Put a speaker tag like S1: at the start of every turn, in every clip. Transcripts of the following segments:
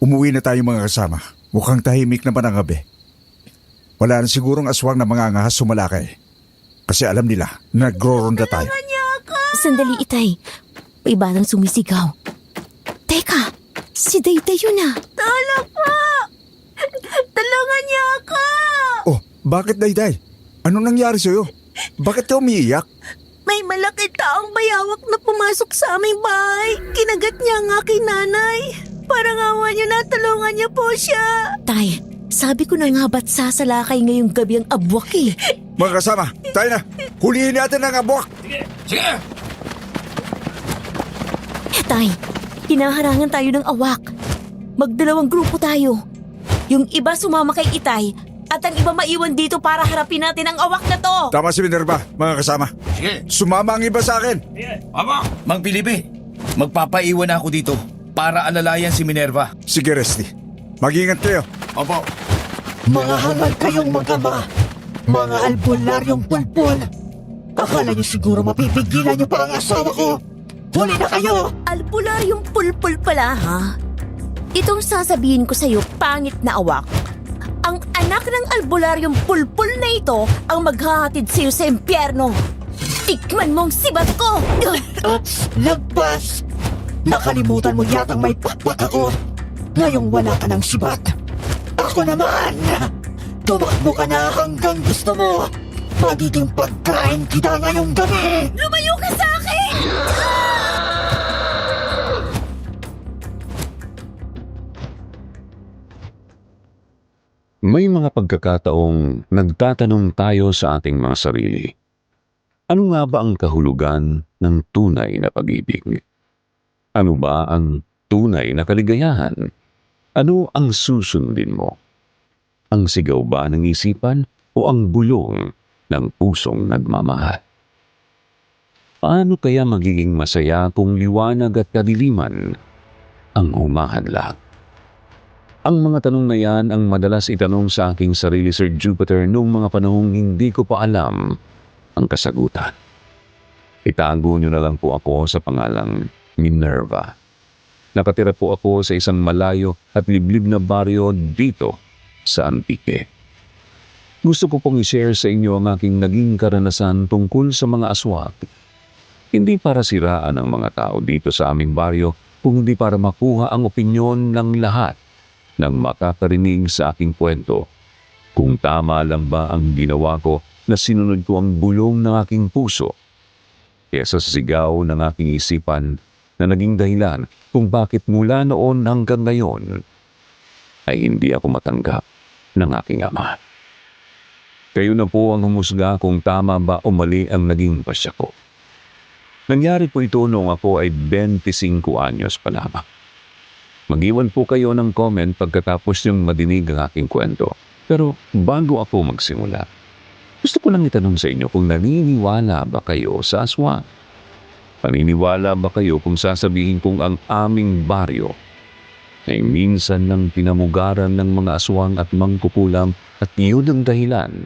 S1: Umuwi na tayo mga kasama. Mukhang tahimik naman ang gabi. Wala na sigurong aswang na mga angahas sumalakay. Kasi alam nila na nagro-ronda tayo.
S2: Sandali, Itay. May batang sumisigaw. Teka, si Dayday yun ah.
S3: Tulong po! Tulungan niyo ako!
S1: Oh, bakit Dayday? Anong nangyari sa'yo? Bakit ka umiiyak?
S3: May malaki taong bayawak na pumasok sa aming bahay. Kinagat niya ang aking nanay. Parang awa niyo na, tulungan niyo po siya.
S2: Tay, sabi ko na nga ba't sasalakay ngayong gabi ang abwak eh.
S1: Mga kasama, tayo na. Hulihin natin ang abwak.
S4: Sige!
S2: Tay, hinaharangan tayo ng awak. Magdalawang grupo tayo. Yung iba sumama kay Itay at ang iba maiwan dito para harapin natin ang awak na to.
S1: Tama si Minerva, mga kasama.
S4: Sige!
S1: Sumama ang iba sa akin.
S4: Aba! Mang Felipe, magpapaiwan ako dito para alalayan si Minerva.
S1: Sige, Resty. Mag-ingat kayo.
S4: Opo.
S5: Mga hangal kayong mag-ama, mga albularyong pulpul. Akala niyo siguro mapipigilan niyo pa ang asawa ko. Huli na kayo!
S2: Albularyong pulpul pala ha. Itong sasabihin ko sa'yo, pangit na awak. Ang anak ng albularyong pulpul na ito ang maghahatid sa'yo sa impyerno. Tikman mong sibat ko!
S5: At lagpas! Nakalimutan mo yatang may pakpak ako. Ngayong wala ka ng sibat. Ako naman! Tumakbo ka na hanggang gusto mo. Magiging pagkain kita ngayong gabi!
S2: Lumayo ka sa akin!
S6: May mga pagkakataong nagtatanong tayo sa ating mga sarili. Ano nga ba ang kahulugan ng tunay na pag-ibig? Ano ba ang tunay na kaligayahan? Ano ang susundin mo? Ang sigaw ba ng isipan o ang bulong ng pusong nagmamahal? Paano kaya magiging masaya kung liwanag at kadiliman ang humahadlang? Ang mga tanong na yan ang madalas itanong sa aking sarili, Sir Jupiter, noong mga panahong hindi ko pa alam ang kasagutan. Itago niyo na lang po ako sa pangalang Minerva. Nakatira po ako sa isang malayo at liblib na baryo dito sa Antique. Gusto ko pong i-share sa inyo ang aking naging karanasan tungkol sa mga aswang. Hindi para siraan ang mga tao dito sa aming baryo, kundi para makuha ang opinyon ng lahat nang makakarinig sa aking kwento. Kung tama lang ba ang ginawa ko na sinunod ko ang bulong ng aking puso kaysa sa sigaw ng aking isipan na naging dahilan kung bakit mula noon hanggang ngayon ay hindi ako matanggap ng aking ama. Kayo na po ang humusga kung tama ba o mali ang naging pasya ko. Nangyari po ito noong ako ay 25 anyos pa lamang. Mag-iwan po kayo ng comment pagkatapos yung madinig ang aking kwento. Pero bago ako magsimula, gusto ko lang itanong sa inyo kung naniniwala ba kayo sa aswang? Paniniwala ba kayo kung sasabihin kong ang aming baryo ay minsan ng pinamugaran ng mga aswang at mangkukulam at yun ang dahilan?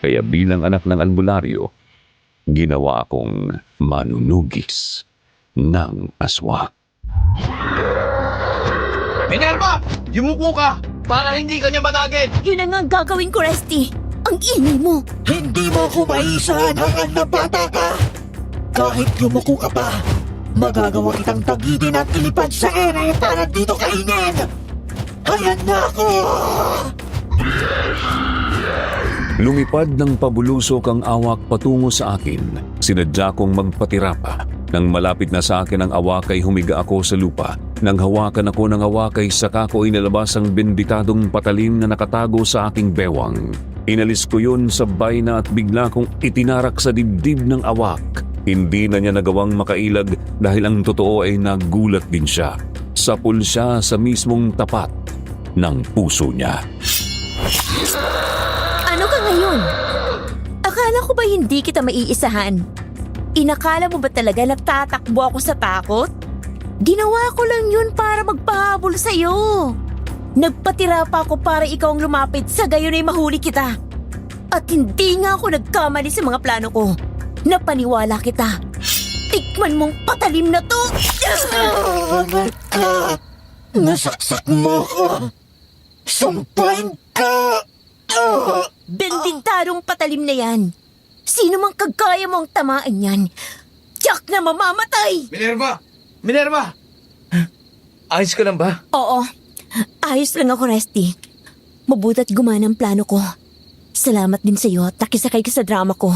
S6: Kaya bilang anak ng albularyo, ginawa akong manunugis ng aswang.
S4: Minerva! Yumuko ka para hindi ka niya batagin!
S2: Yun ang nga gagawin ko, Resty. Ang ingay mo.
S5: Hindi mo ko maisahan hanggang na bata ka! Kahit yumuko ka pa, magagawa kitang tagidin at ilipad sa ere para dito kainin! Ayan na ako!
S6: Lumipad ng pabulusok ang awak patungo sa akin. Sinadya kong magpatira pa. Nang malapit na sa akin ang awakay, humiga ako sa lupa. Nang hawakan ako ng awakay, saka ko inilabas ang benditadong patalim na nakatago sa aking bewang. Inalis ko yun sabay na at bigla kong itinarak sa dibdib ng awak. Hindi na niya nagawang makailag dahil ang totoo ay nagulat din siya. Sapul siya sa mismong tapat ng puso niya.
S2: Ano ka ngayon? Akala ko ba hindi kita maiisahan? Inakala mo ba talaga nagtatakbo ako sa takot? Ginawa ko lang yun para magpahabol sa'yo. Nagpatira pa ako para ikaw ang lumapit sa gayon ay mahuli kita. At hindi nga ako nagkamali sa mga plano ko. Napaniwala kita. Tikman mong patalim na to!
S5: Hangal ka! Nasaksak mo ko! Sumpain ka!
S2: Benditarong patalim na yan. Sino mang kagaya mo ang tamaan yan? Tiyak na mamamatay!
S4: Minerva! Minerva! Ayos ka lang ba?
S2: Oo, ayos lang ako, Resty. Mabuta't gumana ang plano ko. Salamat din sa'yo at nakisakay ka sa drama ko.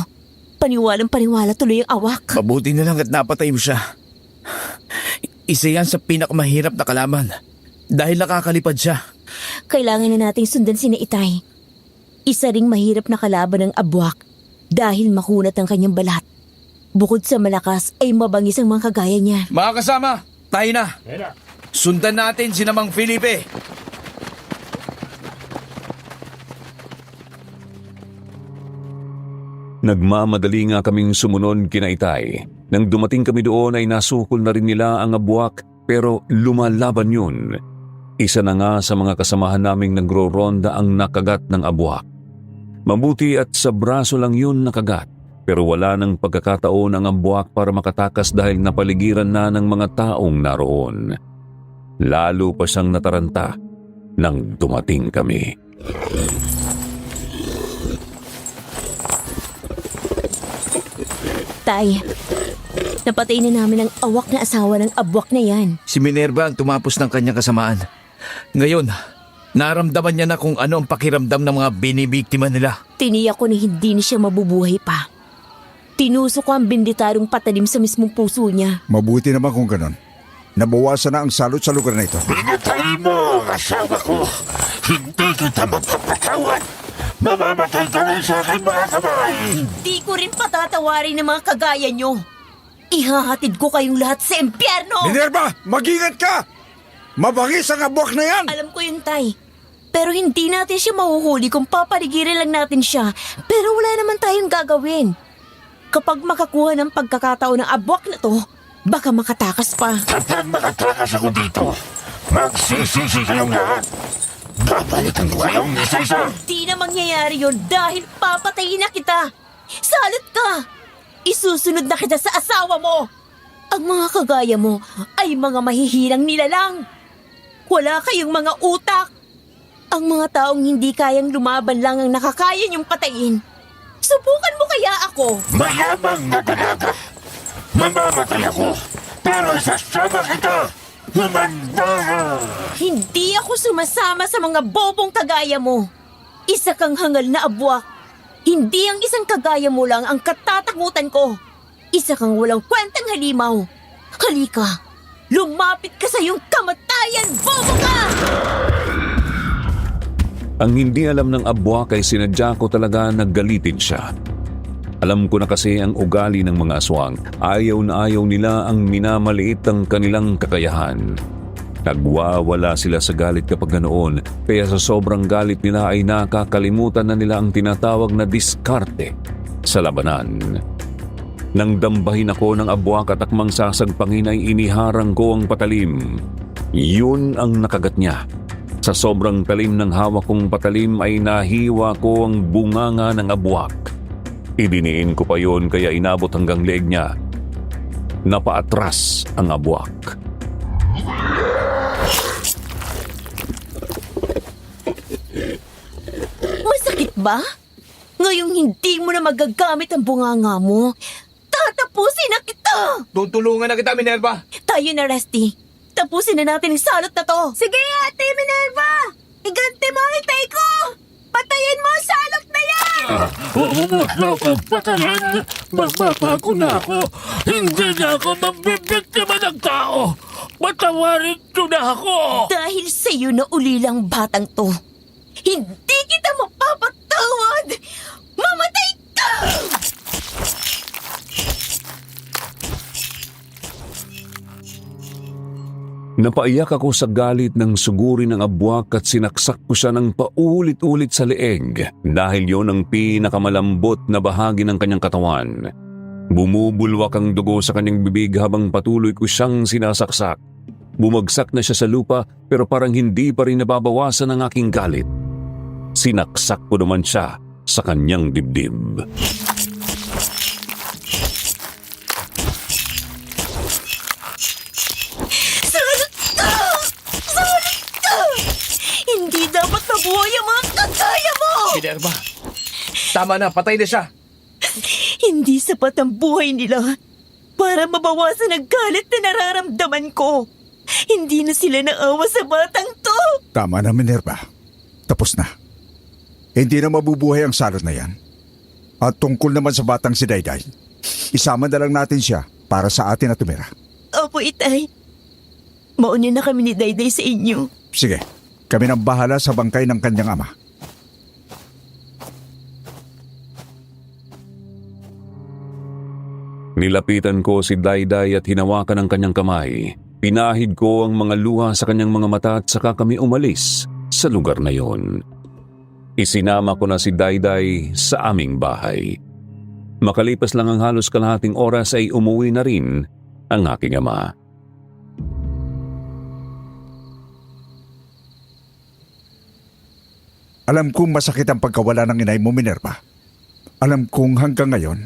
S2: Paniwalang paniwala tuloy ang awak.
S4: Mabuti na lang at napatay mo siya. Isa yan sa pinakamahirap na kalaban. Dahil nakakalipad siya.
S2: Kailangan na nating sundan si Itay. Isa ring mahirap na kalaban ng abwak dahil makunat ang kanyang balat. Bukod sa malakas ay mabangis ang mga kagaya niya.
S4: Mga kasama, tayo na. Sundan natin si Namang Felipe.
S6: Nagmamadali nga kaming sumunod kina Itay. Nang dumating kami doon ay nasukol na rin nila ang abwak pero lumalaban yun. Isa na nga sa mga kasamahan naming nagro-ronda ang nakagat ng abwak. Mabuti at sa braso lang yun nakagat pero wala nang pagkakataon ang abwak para makatakas dahil napaligiran na ng mga taong naroon. Lalo pa siyang nataranta nang dumating kami.
S2: Tay, napatay na namin ang awak na asawa ng abwak na yan.
S4: Si Minerva ang tumapos ng kanyang kasamaan. Ngayon, naramdaman niya na kung ano ang pakiramdam ng mga binibiktima nila.
S2: Tiniyak ko na hindi na siya mabubuhay pa. Tinusok ko ang benditarong patalim sa mismong puso niya.
S1: Mabuti naman kung ganon. Nabawasan na ang salot sa lugar na ito.
S5: Pinatay mo ang asawa ko! Hindi kita magpapatawad! Mamamatay ka rin sa akin mga kamay!
S2: Hindi ko rin patatawarin ng mga kagaya nyo. Ihahatid ko kayong lahat sa impyerno!
S1: Minerva, mag-ingat ka! Mabangis ang abwak na yan!
S2: Alam ko yun, Tay. Pero hindi natin siya mahuhuli kung papaligirin lang natin siya. Pero wala naman tayong gagawin. Kapag makakuha ng pagkakataon ng abwak na to, baka makatakas pa.
S5: Kapag makatakas ako dito, magsisisi kayong lahat! Babalikan ko kayong isa-isa!
S2: Di na mangyayari yun dahil papatayin na kita. Salot ka! Isusunod na kita sa asawa mo. Ang mga kagaya mo ay mga mahihirang nilalang. Wala kayong mga utak. Ang mga taong hindi kayang lumaban lang ang nakakaya niyong patayin. Subukan mo kaya ako.
S5: Mayamang na dalaga! Mamamatay ako! Pero isasama kita! Humanda!
S2: Hindi ako sumasama sa mga bobong kagaya mo. Isa kang hangal na abwak. Hindi ang isang kagaya mo lang ang katatakutan ko. Isa kang walang kwentang halimaw. Halika, lumapit ka sa iyong kamatayan, bobo ka!
S6: Ang hindi alam ng abwak ay sinadya ko talaga naggalitin siya. Alam ko na kasi ang ugali ng mga aswang. Ayaw na ayaw nila ang minamaliit ang kanilang kakayahan. Nagwawala sila sa galit kapag ganoon, kaya sa sobrang galit nila ay nakakalimutan na nila ang tinatawag na diskarte sa labanan. Nang dambahin ako ng abwak at akmang sasagpangin ay iniharang ko ang patalim. Yun ang nakagat niya. Sa sobrang talim ng hawak kong patalim ay nahiwa ko ang bunganga ng abwak. Idiniin ko pa yon kaya inabot hanggang leeg niya. Napaatras ang abwak.
S2: Masakit ba? Ngayong hindi mo na magagamit ang bunganga mo, tatapusin na kita!
S4: Tutulungan na kita, Minerva.
S2: Tayo na, Rusty. Tapusin na natin ang salot na to.
S3: Sige, Ate Minerva! Iganti mo ang itay ko! Patayin mo ang salot na yan!
S5: Huwag na akong patayin! Magbabago na ako! Hindi na ako mabibiktima ng tao! Patawarin niyo na ako!
S2: Dahil sa iyo na ulilang batang to, hindi kita mapapatawad! Mamatay ka!
S6: Napaiyak ako sa galit ng suguri ng abwak at sinaksak ko siya ng paulit-ulit sa leeg dahil yon ang pinakamalambot na bahagi ng kanyang katawan. Bumubulwak ang dugo sa kanyang bibig habang patuloy ko siyang sinasaksak. Bumagsak na siya sa lupa pero parang hindi pa rin nababawasan ang aking galit. Sinaksak ko naman siya sa kanyang dibdib.
S2: Salot ka! Salot
S4: tama na, patay na siya.
S2: Hindi sapat ang buhay nila para mabawasan ang galit na nararamdaman ko. Hindi na sila naawa sa batang to.
S1: Tama na, Minerva. Tapos na. Hindi na mabubuhay ang salot na yan. At tungkol naman sa batang si Dayday, isama na lang natin siya para sa atin na tumira.
S2: Opo, Itay. Mauna na kami ni Dayday sa inyo.
S1: Sige, kami nang bahala sa bangkay ng kanyang ama.
S6: Nilapitan ko si Dayday at hinawakan ang kanyang kamay. Pinahid ko ang mga luha sa kanyang mga mata at saka kami umalis sa lugar na yon. Isinama ko na si Dayday sa aming bahay. Makalipas lang ang halos kalahating oras ay umuwi na rin ang aking ama.
S1: Alam kong masakit ang pagkawala ng inay mo, Minerva. Alam kong hanggang ngayon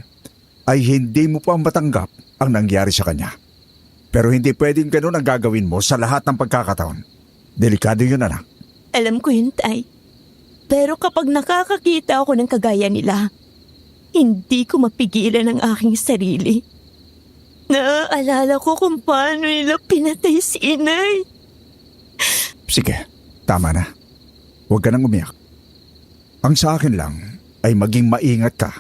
S1: ay hindi mo pa matanggap ang nangyari sa kanya. Pero hindi pwedeng ganun ang gagawin mo sa lahat ng pagkakataon. Delikado yun, anak.
S2: Alam ko yun, Tay. Pero kapag nakakakita ako ng kagaya nila, hindi ko mapigilan ang aking sarili. Naaalala ko kung paano nila pinatay si inay.
S1: Sige, tama na. Huwag ka nang umiyak. Ang sa akin lang ay maging maingat ka.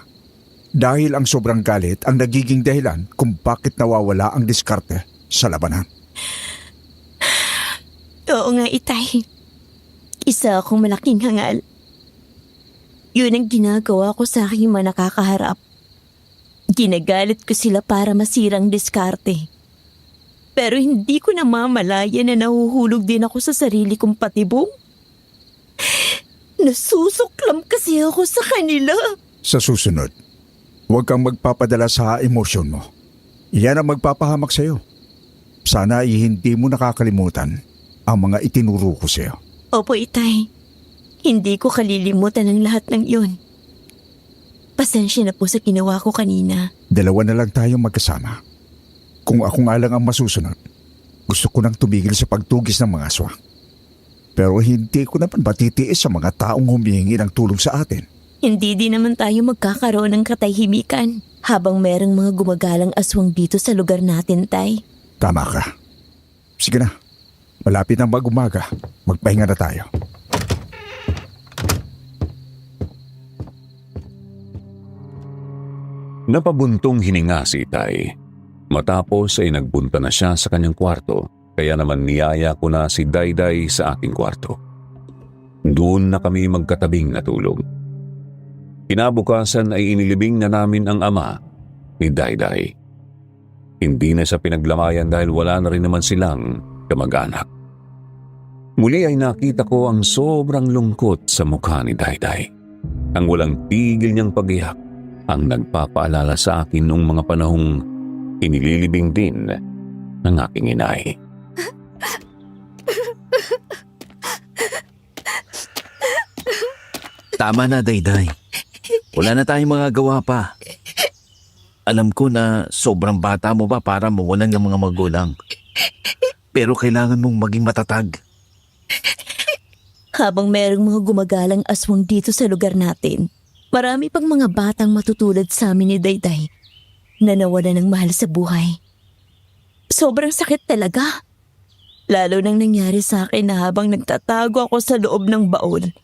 S1: Dahil ang sobrang galit ang nagiging dahilan kung bakit nawawala ang diskarte sa labanan.
S2: Oo nga, Itay. Isa akong malaking hangal. Yun ang ginagawa ko sa aking mga nakakaharap. Ginagalit ko sila para masirang diskarte. Pero hindi ko namamalaya na nahuhulog din ako sa sarili kong patibong. Nasusuklam kasi ako sa kanila.
S1: Sa susunod, huwag kang magpapadala sa emosyon mo. Iyan ang magpapahamak sa'yo. Sana ay hindi mo nakakalimutan ang mga itinuro ko sa'yo.
S2: Opo, Itay. Hindi ko kalilimutan ang lahat ng yun. Pasensya na po sa ginawa ko kanina.
S1: Dalawa na lang tayong magkasama. Kung ako nga lang ang masusunod, gusto ko nang tumigil sa pagtugis ng mga aswang. Pero hindi ko naman matitiis sa mga taong humihingi ng tulong sa atin.
S2: Hindi din naman tayo magkakaroon ng katahimikan habang merong mga gumagalang aswang dito sa lugar natin, Tay.
S1: Tama ka. Sige na, malapit ang mag-umaga. Magpahinga na tayo.
S6: Napabuntong hininga si Itay. Matapos ay nagbunta na siya sa kanyang kwarto, kaya naman niyaya ko na si Dayday sa aking kwarto. Doon na kami magkatabing natulog. Kinabukasan ay inilibing na namin ang ama ni Dayday. Hindi na siya pinaglamayan dahil wala na rin naman silang kamag-anak. Muli ay nakita ko ang sobrang lungkot sa mukha ni Dayday. Ang walang tigil niyang pag-iyak ang nagpapaalala sa akin noong mga panahong inililibing din ng aking inay.
S4: Tama na, Dayday. Wala na tayong magagawa pa. Alam ko na sobrang bata mo ba para mawalan ng mga magulang. Pero kailangan mong maging matatag.
S2: Habang merong mga gumagalang aswang dito sa lugar natin, marami pang mga batang matutulad sa amin ni Dayday na nawalan ng mahal sa buhay. Sobrang sakit talaga. Lalo nang nangyari sa akin na habang nagtatago ako sa loob ng baon,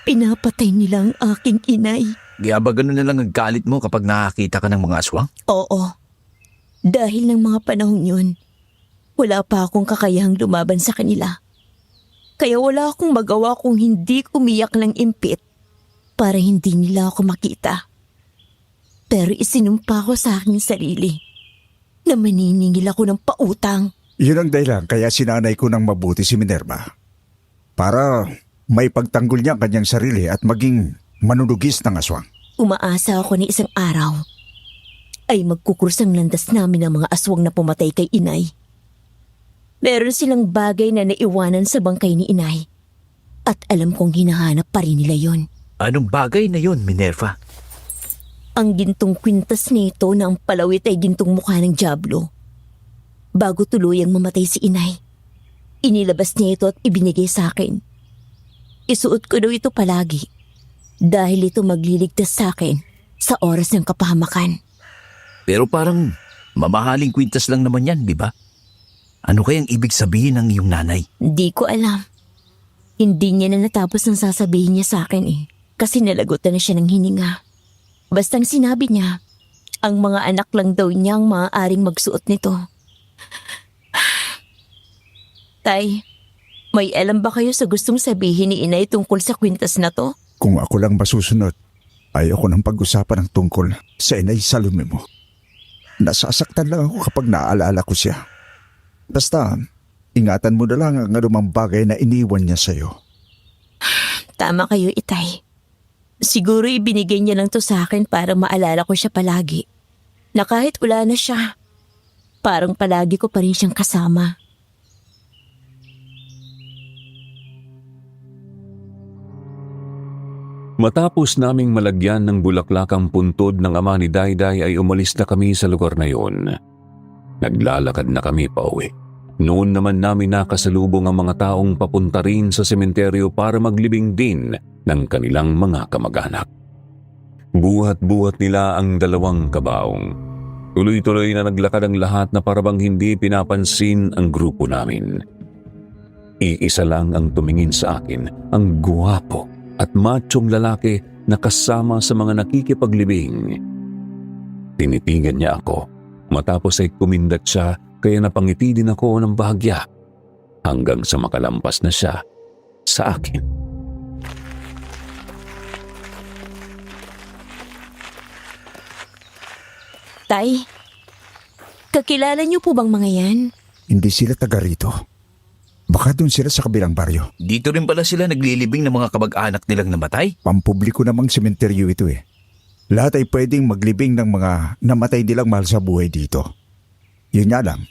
S2: pinapatay nila ang aking inay.
S4: Kaya ba ganun na lang ang galit mo kapag nakakita ka ng mga aswang?
S2: Oo. Dahil ng mga panahong yun, wala pa akong kakayahang lumaban sa kanila. Kaya wala akong magawa kung hindi umiyak ng impit para hindi nila ako makita. Pero isinumpa ko sa aking sarili na maniningil ako ng pautang.
S1: Yun ang dahilan kaya sinanay ko ng mabuti si Minerva. Para may pagtanggol niya ang kanyang sarili at maging manunugis ng aswang.
S2: Umaasa ako na isang araw ay magkukursang landas namin ang mga aswang na pumatay kay inay. Meron silang bagay na naiwanan sa bangkay ni inay at alam kong hinahanap pa rin nila yon.
S4: Anong bagay na yun, Minerva?
S2: Ang gintong kwintas nito na ang palawit ay gintong mukha ng dyablo. Bago tuluyang mamatay si inay, inilabas niya ito at ibinigay sa akin. Isuot ko daw ito palagi Dahil ito magliligtas sa akin sa oras ng kapahamakan.
S4: Pero parang mamahaling kwintas lang naman yan, di ba? Ano kayang ibig sabihin ng iyong nanay?
S2: Di ko alam. Hindi niya na natapos ang sasabihin niya sa akin kasi nalagutan na siya ng hininga. Bastang sinabi niya, ang mga anak lang daw niya ang maaaring magsuot nito. Tay, may alam ba kayo sa gustong sabihin ni inay tungkol sa kwintas na to?
S1: Kung ako lang masusunod, ayoko nang pag-usapan ng tungkol sa inay Salome mo. Nasasaktan lang ako kapag naaalala ko siya. Basta, ingatan mo na lang ang anumang bagay na iniwan niya sa'yo.
S2: Tama kayo, itay. Siguro ibinigay niya lang to sa akin para maalala ko siya palagi. Na kahit wala na siya, parang palagi ko pa rin siyang kasama.
S6: Matapos naming malagyan ng bulaklak ang puntod ng ama ni Dayday ay umalis na kami sa lugar na yun. Naglalakad na kami pauwi. Noon naman namin nakasalubong ang mga taong papunta rin sa sementeryo para maglibing din ng kanilang mga kamag-anak. Buhat-buhat nila ang dalawang kabaong. Tuloy-tuloy na naglakad ang lahat na parabang hindi pinapansin ang grupo namin. Iisa lang ang tumingin sa akin, ang guwapo at machong lalaki na kasama sa mga nakikipaglibing. Tinitigan niya ako. Matapos ay kumindat siya kaya napangiti din ako ng bahagya hanggang sa makalampas na siya sa akin.
S2: Tay, kakilala niyo po bang mga yan?
S1: Hindi sila taga rito. Baka doon sila sa kabilang baryo.
S4: Dito rin pala sila naglilibing ng mga kamag-anak nilang namatay?
S1: Pampubliko namang sementeryo ito eh. Lahat ay pwedeng maglibing ng mga namatay nilang mahal sa buhay dito. Yun nga lang,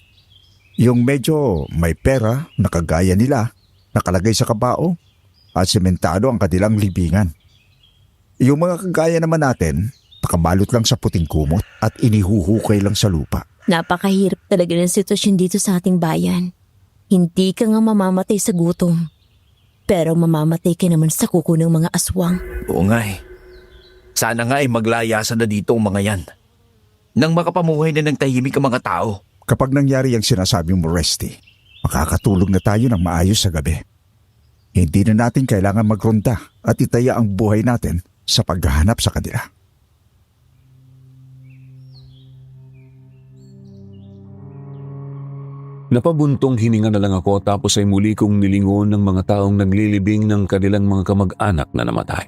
S1: yung medyo may pera na kagaya nila, nakalagay sa kabao at sementado ang kanilang libingan. Yung mga kagaya naman natin, nakabalot lang sa puting kumot at inihuhukay lang sa lupa.
S2: Napakahirap talaga ng sitwasyon dito sa ating bayan. Hindi ka nga mamamatay sa gutom. Pero mamamatay ka naman sa kuko ng mga aswang.
S4: Oo nga eh. Sana nga ay maglayasan na dito ang mga yan. Nang makapamuhay na ng tahimik ang mga tao.
S1: Kapag nangyari ang sinasabi mo, Resty, makakatulog na tayo ng maayos sa gabi. Hindi na natin kailangan magronda at itaya ang buhay natin sa paghahanap sa kanila.
S6: Napabuntong hininga na lang ako tapos ay muli kong nilingon ng mga taong naglilibing ng kanilang mga kamag-anak na namatay.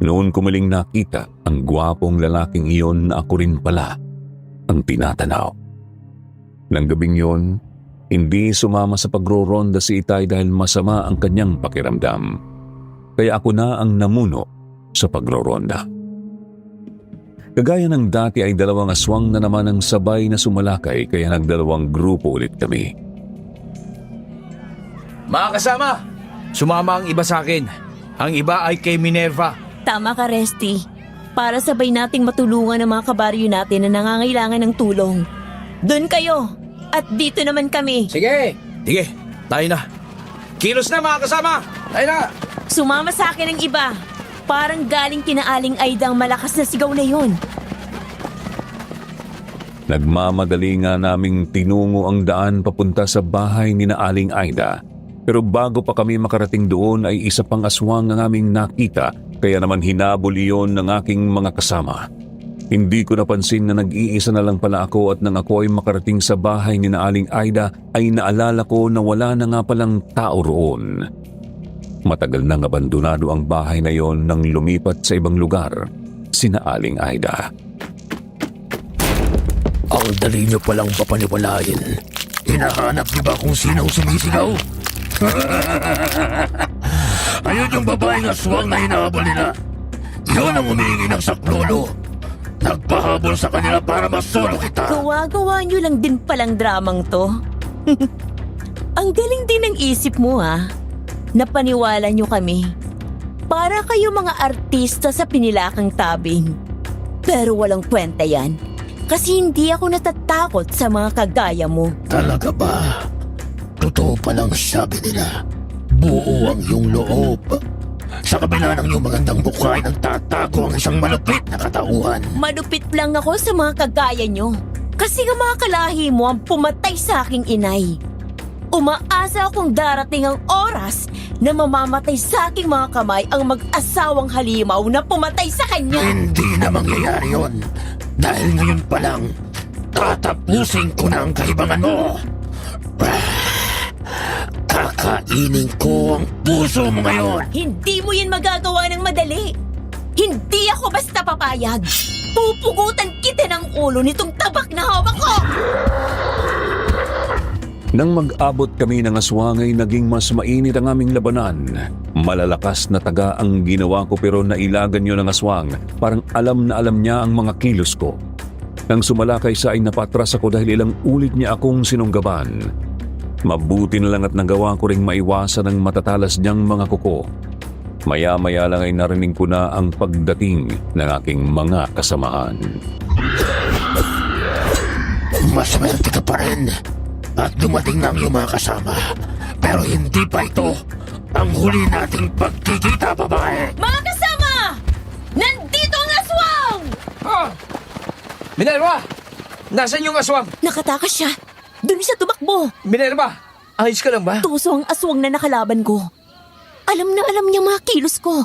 S6: Noon ko muling nakita ang gwapong lalaking iyon na ako rin pala ang tinatanaw. Nang gabing yon, hindi sumama sa pagro-ronda si Itay dahil masama ang kanyang pakiramdam. Kaya ako na ang namuno sa pagro-ronda. Kagaya ng dati ay dalawang aswang na naman ang sabay na sumalakay kaya nagdalawang grupo ulit kami.
S4: Mga kasama, sumama ang iba sa akin. Ang iba ay kay Minerva.
S2: Tama ka, Resty. Para sabay nating matulungan ang mga kabaryo natin na nangangailangan ng tulong. Doon kayo! At dito naman kami.
S4: Sige, tayo na. Kilos na mga kasama, tayo na.
S2: Sumama sa akin ang iba. Parang galing kina Aling Aida ang malakas na sigaw na yun.
S6: Nagmamadali nga naming tinungo ang daan papunta sa bahay ni na Aling Aida. Pero bago pa kami makarating doon ay isa pang aswang ang aming nakita kaya naman hinabol iyon ng aking mga kasama. Hindi ko napansin na nag-iisa na lang pala ako at nang ako ay makarating sa bahay ni na Aling Aida ay naalala ko na wala na nga palang tao roon. Matagal nang abandonado ang bahay na yon nang lumipat sa ibang lugar sina Aling Aida.
S7: Ang dali niyo palang papaniwalain. Hinahanap niyo ba kung sinong sumisigaw? Ayun yung babaeng aswang na hinahabol nila. Yun ang humihingi ng saklolo. Nagpahabol sa kanila para masolo kita.
S2: Gawa-gawa nyo lang din palang dramang to. Ang galing din ng isip mo ha. Napaniwala nyo kami. Para kayo mga artista sa pinilakang tabing. Pero walang kwenta yan. Kasi hindi ako natatakot sa mga kagaya mo.
S7: Talaga ba? Totoo palang sabi nila. Buo ang iyong loob. Sa kabila ng iyong magandang mukha ay nagtatago ang isang malupit na katauhan.
S2: Malupit lang ako sa mga kagaya nyo. Kasi nga mga kalahi mo ang pumatay sa aking inay. Umaasa akong darating ang oras na mamamatay sa aking mga kamay ang mag-asawang halimaw na pumatay sa kanya.
S7: Hindi na mangyayari yun. Dahil ngayon pa lang, tatapusin ko na ang kahibangan mo. Kakainin ko ang puso mo ngayon.
S2: Hindi mo yan magagawa ng madali. Hindi ako basta papayag. Pupugutan kita ng ulo nitong tabak na hawak ko.
S6: Nang mag-abot kami ng aswang ay naging mas mainit ang aming labanan. Malalakas na taga ang ginawa ko pero nailagan yun ng aswang. Parang alam na alam niya ang mga kilos ko. Nang sumalakay siya ay napatras ako dahil ilang ulit niya akong sinunggaban. Mabuti na lang at nagawa ko ring maiwasan ang matatalas niyang mga kuko. Maya-maya lang ay narinig ko na ang pagdating ng aking mga kasamahan.
S7: Maswerte ka pa rin. At dumating na ang iyong mga kasama. Pero hindi pa ito ang huli nating pagkikita, babae.
S2: Mga kasama! Nandito ang aswang!
S8: Minerva! Nasaan yung aswang?
S2: Nakatakas siya. Doon siya tumakbo.
S8: Minerva! Ayos ka lang ba?
S2: Tuso ang aswang na nakalaban ko. Alam na alam niya mga kilos ko.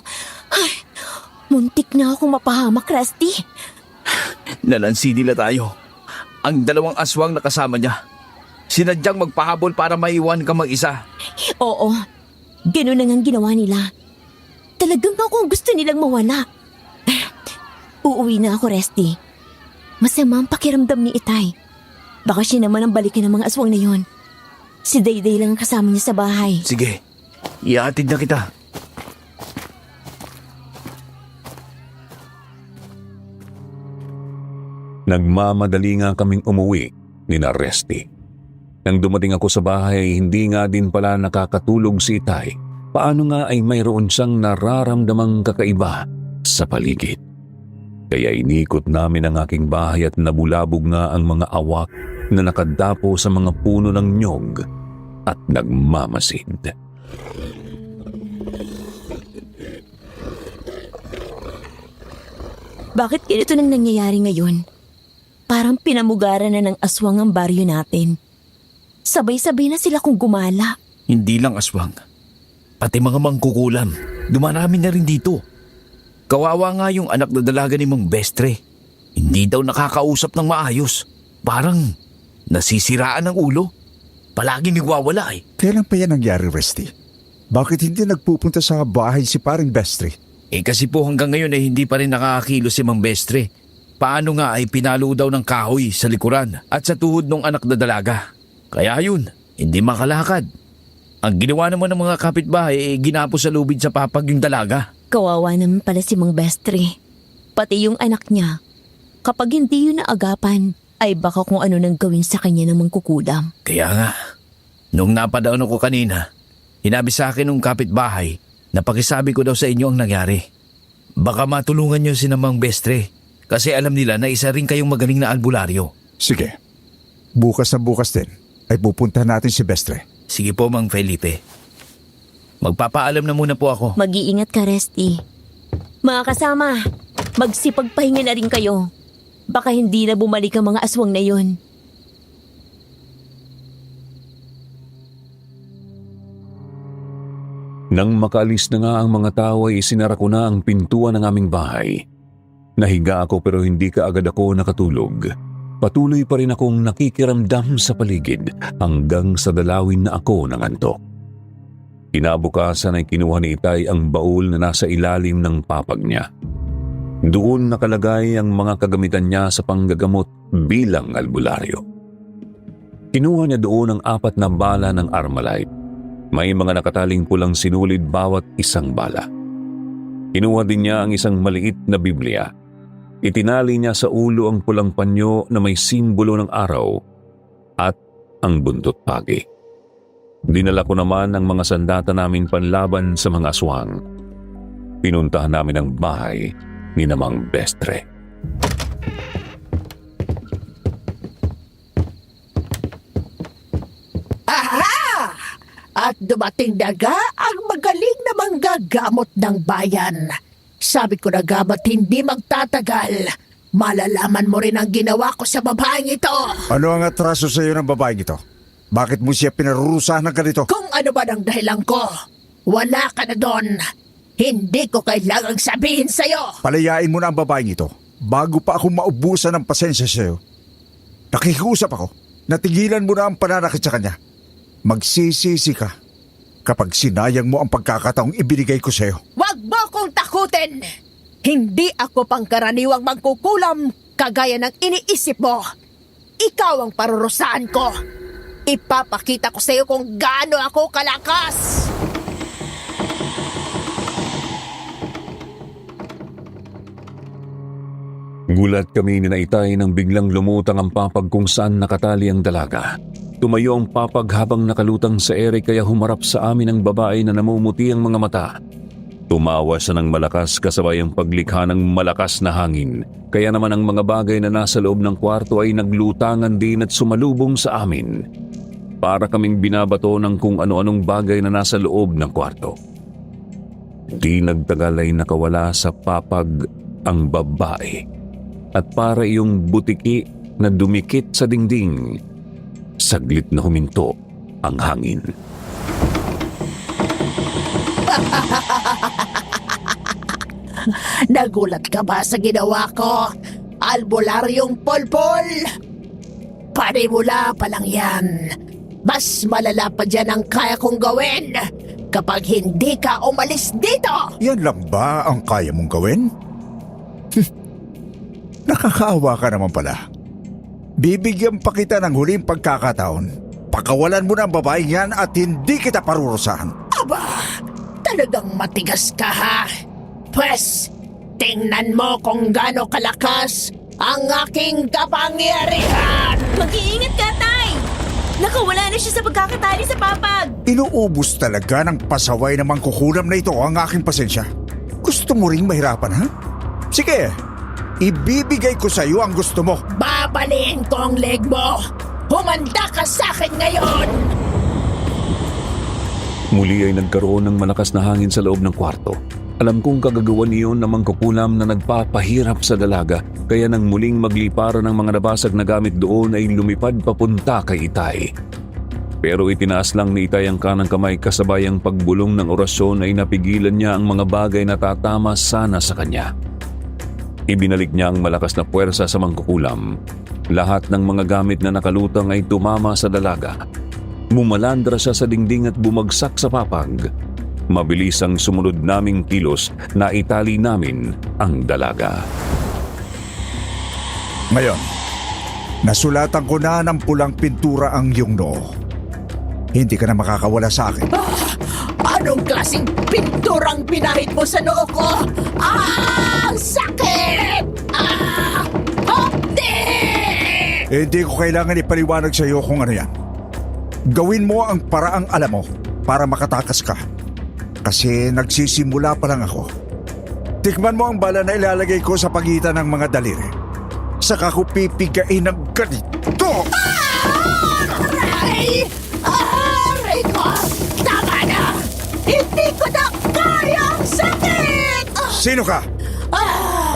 S2: Ay, muntik na akong mapahamak, Rusty.
S4: Nalansi nila tayo. Ang dalawang aswang na kasama niya. Sinadyang magpahabol para maiwan ka mag-isa.
S2: Oo, ganun na nga ginawa nila. Talagang ako gusto nilang mawala. Uuwi na ako, Rusty. Masama ang pakiramdam ni Itay. Baka siya naman ang balikin ng mga aswang na yon. Si Dayday lang ang kasama niya sa bahay.
S4: Sige, iatid na kita.
S6: Nagmamadali nga kaming umuwi ni Rusty. Nang dumating ako sa bahay, hindi nga din pala nakakatulog si Itay. Paano nga ay mayroon siyang nararamdamang kakaiba sa paligid. Kaya inikot namin ang aking bahay at nabulabog nga ang mga awak na nakadapo sa mga puno ng nyog at nagmamasid.
S2: Bakit ganito nang nangyayari ngayon? Parang pinamugaran na ng aswang ang baryo natin. Sabay-sabay na sila kung gumala.
S4: Hindi lang aswang. Pati mga mangkukulam. Dumarami na rin dito. Kawawa nga yung anak na dalaga ni Mang Bestre. Hindi daw nakakausap ng maayos. Parang nasisiraan ang ulo. Palagi nagwawala eh.
S1: Kailan pa yan nangyari, Rusty? Bakit hindi nagpupunta sa bahay si paring Bestre?
S4: Kasi po hanggang ngayon ay hindi pa rin nakakakilos si Mang Bestre. Paano nga ay pinalo daw ng kahoy sa likuran at sa tuhod ng anak na dalaga. Kaya yun, hindi makalakad. Ang ginawa naman ng mga kapitbahay ay ginapos sa lubid sa papag yung dalaga.
S2: Kawawa naman pala si Mang Bestre. Pati yung anak niya. Kapag hindi yun naagapan, ay baka kung ano nang gawin sa kanya ng mangkukulam.
S4: Kaya nga, nung napadaan ako kanina, hinabi sa akin ng kapitbahay na pakisabi ko daw sa inyo ang nangyari. Baka matulungan niyo si Mang Bestre kasi alam nila na isa rin kayong magaling na albularyo.
S1: Sige, bukas na bukas din ay pupuntahan natin si Bestre.
S4: Sige po, Mang Felipe. Magpapaalam na muna po ako.
S2: Mag-iingat ka, Resty. Mga kasama, magsipagpahinga na rin kayo. Baka hindi na bumalik ang mga aswang na yun.
S6: Nang makaalis na nga ang mga tao ay isinara ko na ang pintuan ng aming bahay. Nahiga ako pero hindi kaagad ako nakatulog. Patuloy pa rin akong nakikiramdam sa paligid hanggang sa dalawin na ako ng antok. Kinabukasan ay kinuha ni Itay ang baul na nasa ilalim ng papag niya. Doon nakalagay ang mga kagamitan niya sa panggagamot bilang albularyo. Kinuha niya doon ang 4 na bala ng Armalite. May mga nakataling pulang sinulid bawat isang bala. Kinuha din niya ang isang maliit na Biblia. Itinali niya sa ulo ang pulang panyo na may simbolo ng araw at ang buntot pagi. Dinala ko naman ang mga sandata namin panlaban sa mga aswang. Pinuntahan namin ang bahay ni Mang Bestre.
S3: At dumating na nga ang magaling na manggagamot ng bayan. Sabi ko na nga ba't hindi magtatagal? Malalaman mo rin ang ginawa ko sa babaeng ito.
S1: Ano ang atraso sa iyo ng babaeng ito? Bakit mo siya pinarurusahan ng ganito?
S3: Kung ano ba ang dahilan ko, wala ka na doon. Hindi ko kailangang sabihin sa'yo.
S1: Palayain mo na ang babaeng ito bago pa ako maubusan ng pasensya sa iyo. Nakikiusap ako. Natigilan mo na ang pananakit sa kanya. Magsisisi ka kapag sinayang mo ang pagkakataong ibinigay ko sa iyo.
S3: Huwag mo kong takutin! Hindi ako pangkaraniwang mangkukulam kagaya ng iniisip mo. Ikaw ang parurusahan ko. Ipapakita ko sa iyo kung gaano ako kalakas.
S6: Gulat kami ni Naitay nang biglang lumutang ang papag kung saan nakatali ang dalaga. Tumayo ang papag habang nakalutang sa ere kaya humarap sa amin ang babae na namumuti ang mga mata. Tumawa siya ng malakas kasabay ang paglikha ng malakas na hangin. Kaya naman ang mga bagay na nasa loob ng kwarto ay naglutangan din at sumalubong sa amin. Para kaming binabato ng kung ano-anong bagay na nasa loob ng kwarto. Di nagtagal ay nakawala sa papag ang babae. At para iyong butiki na dumikit sa dingding, saglit na huminto ang hangin.
S3: Nagulat ka ba sa ginawa ko? Albularyong polpol! Panimula pa lang yan. Mas malala pa dyan ang kaya kong gawin kapag hindi ka umalis dito!
S1: Yan lang ba ang kaya mong gawin? Nakakaawa ka naman pala. Bibigyan pa kita ng huling pagkakataon. Pakawalan mo na ang babaeng yan at hindi kita parurusahan.
S3: Aba, talagang matigas ka ha? Pwes, tingnan mo kung gaano kalakas ang aking kapangyarihan!
S2: Mag-iingat ka, Tay! Nakawala na siya sa pagkakatali sa papag!
S1: Inuubos talaga ng pasaway na mangkukulam na ito ang aking pasensya. Gusto mo ring mahirapan, ha? Sige, ibibigay ko sa iyo ang gusto mo.
S3: Babaliin ko ang leg mo! Humanda ka sa akin ngayon!
S6: Muli ay nagkaroon ng malakas na hangin sa loob ng kwarto. Alam kong kagagawan iyon na mangkukulam na nagpapahirap sa dalaga, kaya nang muling magliparan ng mga nabasag na gamit doon ay lumipad papunta kay Itay. Pero itinaas lang ni Itay ang kanang kamay kasabay ang pagbulong ng orasyon ay napigilan niya ang mga bagay na tatama sana sa kanya. Ibinalik niya ang malakas na puwersa sa mangkukulam. Lahat ng mga gamit na nakalutang ay tumama sa dalaga. Mumalandra siya sa dingding at bumagsak sa papag. Mabilis ang sumunod naming kilos na itali namin ang dalaga.
S1: Ngayon, nasulatan ko na ng pulang pintura ang iyong noo. Hindi ka na makakawala sa akin.
S3: Anong klaseng pinturang pinahid mo sa noo ko? Ang sakit! Hapdi!
S1: Hindi ko kailangan ipaliwanag sa iyo kung ano yan. Gawin mo ang paraang alam mo para makatakas ka. Kasi nagsisimula pa lang ako. Tikman mo ang bala na ilalagay ko sa pagitan ng mga daliri. Saka ko pipigain ng ganito.
S3: Aray! Aray ko! Tama na! Hindi ko na kaya ang sakit!
S1: Sino ka?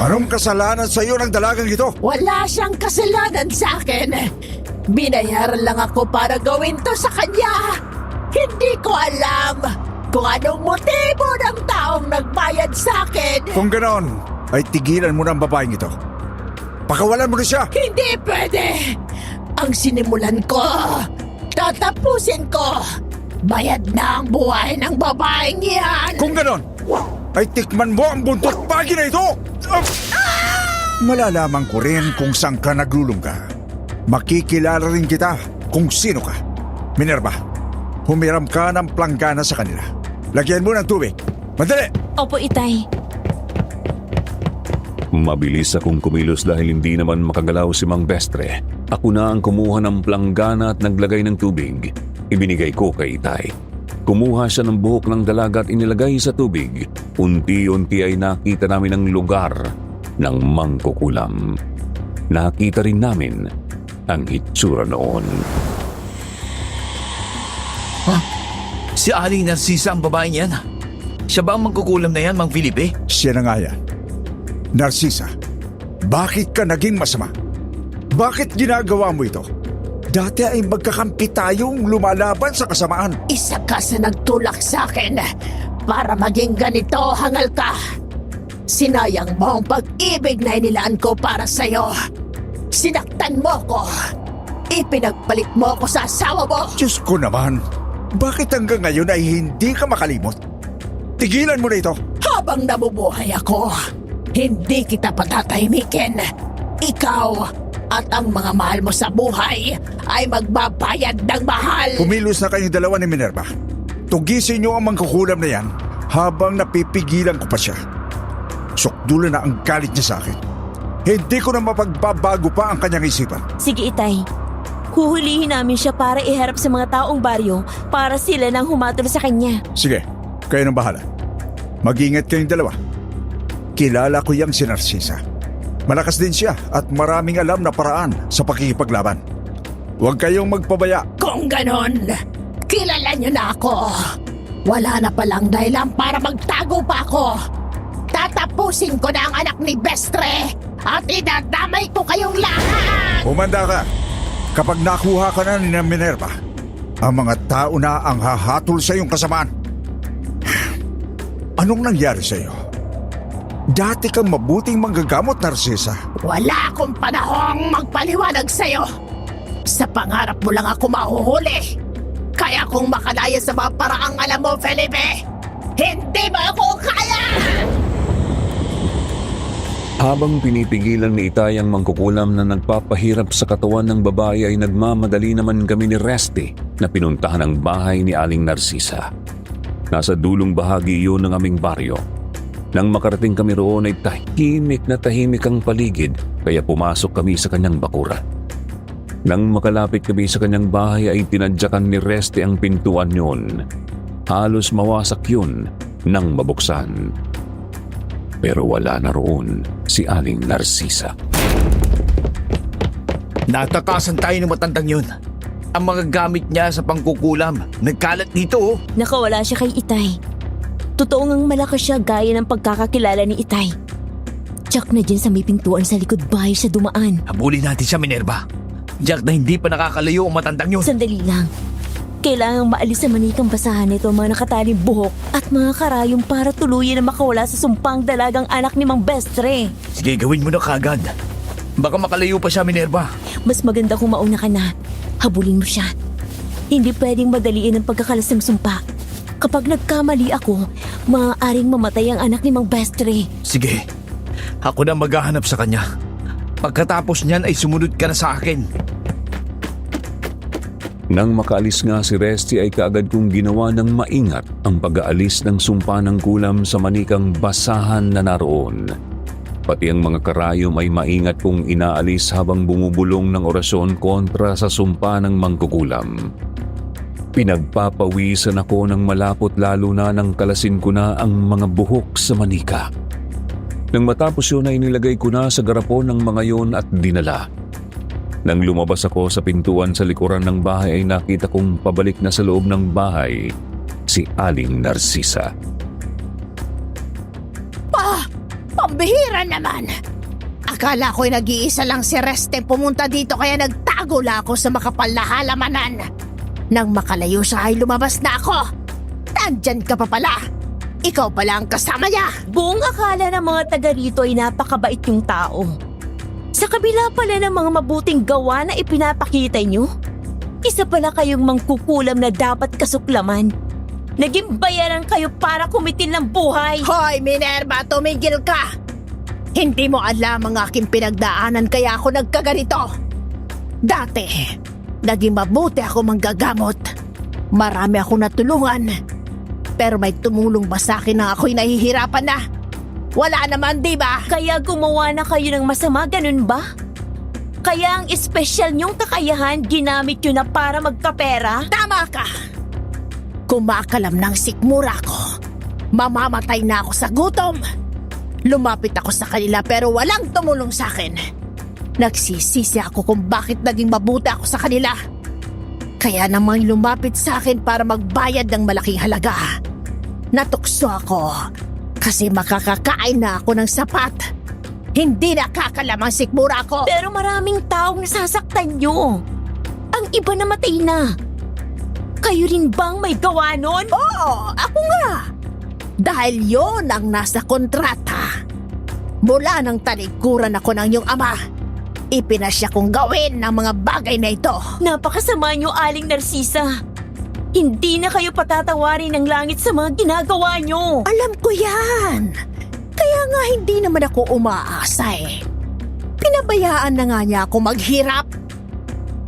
S1: Anong kasalanan sa iyo ng dalagang ito?
S3: Wala siyang kasalanan sa akin. Binayaran lang ako para gawin to sa kanya. Hindi ko alam kung anong motibo ng taong nagbayad sa akin.
S1: Kung ganon, ay tigilan mo na ang babaeng ito. Pakawalan mo na siya.
S3: Hindi pwede. Ang sinimulan ko, tatapusin ko. Bayad na ang buhay ng babaeng yan.
S1: Kung ganon, ay tikman mo ang buntot pagi na ito. Malalaman ko rin kung saan ka naglulungga. Makikilala rin kita kung sino ka. Minerva, humiram ka ng planggana sa kanila. Lagyan mo ng tubig. Madali!
S2: Opo, Itay.
S6: Mabilis akong kumilos dahil hindi naman makagalaw si Mang Bestre. Ako na ang kumuha ng planggana at naglagay ng tubig. Ibinigay ko kay Itay. Kumuha siya ng buhok ng dalaga at inilagay sa tubig. Unti-unti ay nakita namin ang lugar ng mangkukulam. Nakita rin namin ang hitsura noon.
S4: Si Aling Narcisa ang babae niyan. Siya ba ang magkukulam na yan, Mang Felipe?
S1: Siya na nga yan. Narcisa, bakit ka naging masama? Bakit ginagawa mo ito? Dati ay magkakampi tayong lumalaban sa kasamaan.
S3: Isa ka sa nagtulak sa akin para maging ganito, hangal ka. Sinayang mo ang pag-ibig na inilaan ko para sa'yo. Sinaktan mo ko. Ipinagpalit mo ko sa asawa mo.
S1: Diyos ko naman, bakit hanggang ngayon ay hindi ka makalimot? Tigilan mo na ito.
S3: Habang nabubuhay ako, hindi kita patatahimikin. Ikaw at ang mga mahal mo sa buhay ay magbabayad ng mahal.
S1: Kumilos na kayong dalawa ni Minerva. Tugisin niyo ang mangkukulam na yan habang napipigilan ko pa siya. Sukdulan na ang galit niya sa akin. Hindi ko na mapagbabago pa ang kanyang isipan.
S2: Sige, Itay. Huhulihin namin siya para iharap sa mga taong baryo para sila nang humatol sa kanya.
S1: Sige, kayo nang bahala. Mag-ingat kayong dalawa. Kilala ko yang si Narcisa. Malakas din siya at maraming alam na paraan sa pakikipaglaban. Huwag kayong magpabaya.
S3: Kung ganon, kilala niyo na ako. Wala na palang dahilan para magtago pa ako. Tatapusin ko na ang anak ni Bestre at idadamay ko kayong lahat.
S1: Humanda ka. Kapag nakuha ka na ni Minerva, ang mga tao na ang hahatol sa iyong kasamaan. Anong nangyari sa iyo? Dati kang mabuting manggagamot, Narcisa.
S3: Wala akong panahong magpaliwanag sa'yo. Sa pangarap mo lang ako mahuhuli. Kaya kung makalaya sa mga paraang alam mo, Felipe, hindi mo ako kaya!
S6: Habang pinipigilan ni Itay ang mangkukulam na nagpapahirap sa katawan ng babae ay nagmamadali naman kami ni Resty na pinuntahan ang bahay ni Aling Narcisa. Nasa dulong bahagi iyon ng aming baryo. Nang makarating kami roon ay tahimik ang paligid kaya pumasok kami sa kanyang bakuran. Nang makalapit kami sa kanyang bahay ay tinadyakan ni Resty ang pintuan yun. Halos mawasak yun nang mabuksan. Pero wala na roon si Aling Narcisa.
S4: Natakasan tayo ng matandang yun. Ang mga gamit niya sa pangkukulam, nagkalat dito oh.
S2: Nakawala siya kay Itay. Totoo ngang malakas siya gaya ng pagkakakilala ni Itay. Tsak na dyan sa may pintuan sa likod bahay siya dumaan.
S4: Habulin natin siya, Minerva. Jack na hindi pa nakakalayo ang matandang yun.
S2: Sandali lang. Kailangang maalis sa manikang basahan nito ang mga nakataling buhok at mga karayom para tuluyan na makawala sa sumpang dalagang anak ni Mang Bestre.
S4: Sige, gawin mo na kagad. Baka makalayo pa siya, Minerva.
S2: Mas maganda kung mauna ka na. Habulin mo siya. Hindi pwedeng madaliin ang pagkakalas ng sumpa. Kapag nagkamali ako, maaaring mamatay ang anak ni Mang Bestre.
S4: Sige, ako na maghahanap sa kanya. Pagkatapos niyan ay sumunod ka na sa akin.
S6: Nang makaalis nga si Resty ay kaagad kong ginawa ng maingat ang pag-aalis ng sumpa ng kulam sa manikang basahan na naroon. Pati ang mga karayom ay maingat kong inaalis habang bumubulong ng orasyon kontra sa sumpa ng mangkukulam. Pinagpapawisan ako ng malapot lalo na nang kalasin ko na ang mga buhok sa manika. Nang matapos yun ay nilagay ko na sa garapon ng mga yon at dinala. Nang lumabas ako sa pintuan sa likuran ng bahay ay nakita kong pabalik na sa loob ng bahay si Aling Narcisa.
S3: Pambihira naman! Akala ko'y nag-iisa lang si Reste pumunta dito kaya nagtago lang ako sa makapal na halamanan. Nang makalayo siya ay lumabas na ako. Nandyan ka pa pala. Ikaw pala ang kasama niya.
S2: Buong akala ng mga taga rito ay napakabait yung tao. Sa kabila pala ng mga mabuting gawa na ipinapakita nyo, isa pala kayong mangkukulam na dapat kasuklaman. Naging bayaran kayo para kumitil ng buhay.
S3: Hoy, Minerva, tumigil ka! Hindi mo alam ang aking pinagdaanan kaya ako nagkaganito. Dati, naging mabuti ako manggagamot. Marami akong natulungan. Pero may tumulong ba sa akin na ako'y nahihirapan na? Wala naman, di ba?
S2: Kaya gumawa na kayo ng masama, ganun ba? Kaya ang espesyal niyong kakayahan ginamit nyo na para magkapera?
S3: Tama ka! Kumakalam ng sikmura ko. Mamamatay na ako sa gutom. Lumapit ako sa kanila pero walang tumulong sa akin. Nagsisisi ako kung bakit naging mabuti ako sa kanila. Kaya namang lumapit sa akin para magbayad ng malaking halaga. Natukso ako kasi makakakain na ako ng sapat. Hindi nakakalamang sikmura ko.
S2: Pero maraming taong nasasaktan nyo. Ang iba namatay na. Kayo rin bang may gawa nun?
S3: Oo, ako nga. Dahil yon ang nasa kontrata. Mula nang talikuran ako ng iyong ama, ipinasya kong gawin ang mga bagay na ito.
S2: Napakasama nyo, Aling Narcisa. Hindi na kayo patatawarin ng langit sa mga ginagawa nyo.
S3: Alam ko yan. Kaya nga hindi naman ako umaasa eh. Pinabayaan na nga niya ako maghirap.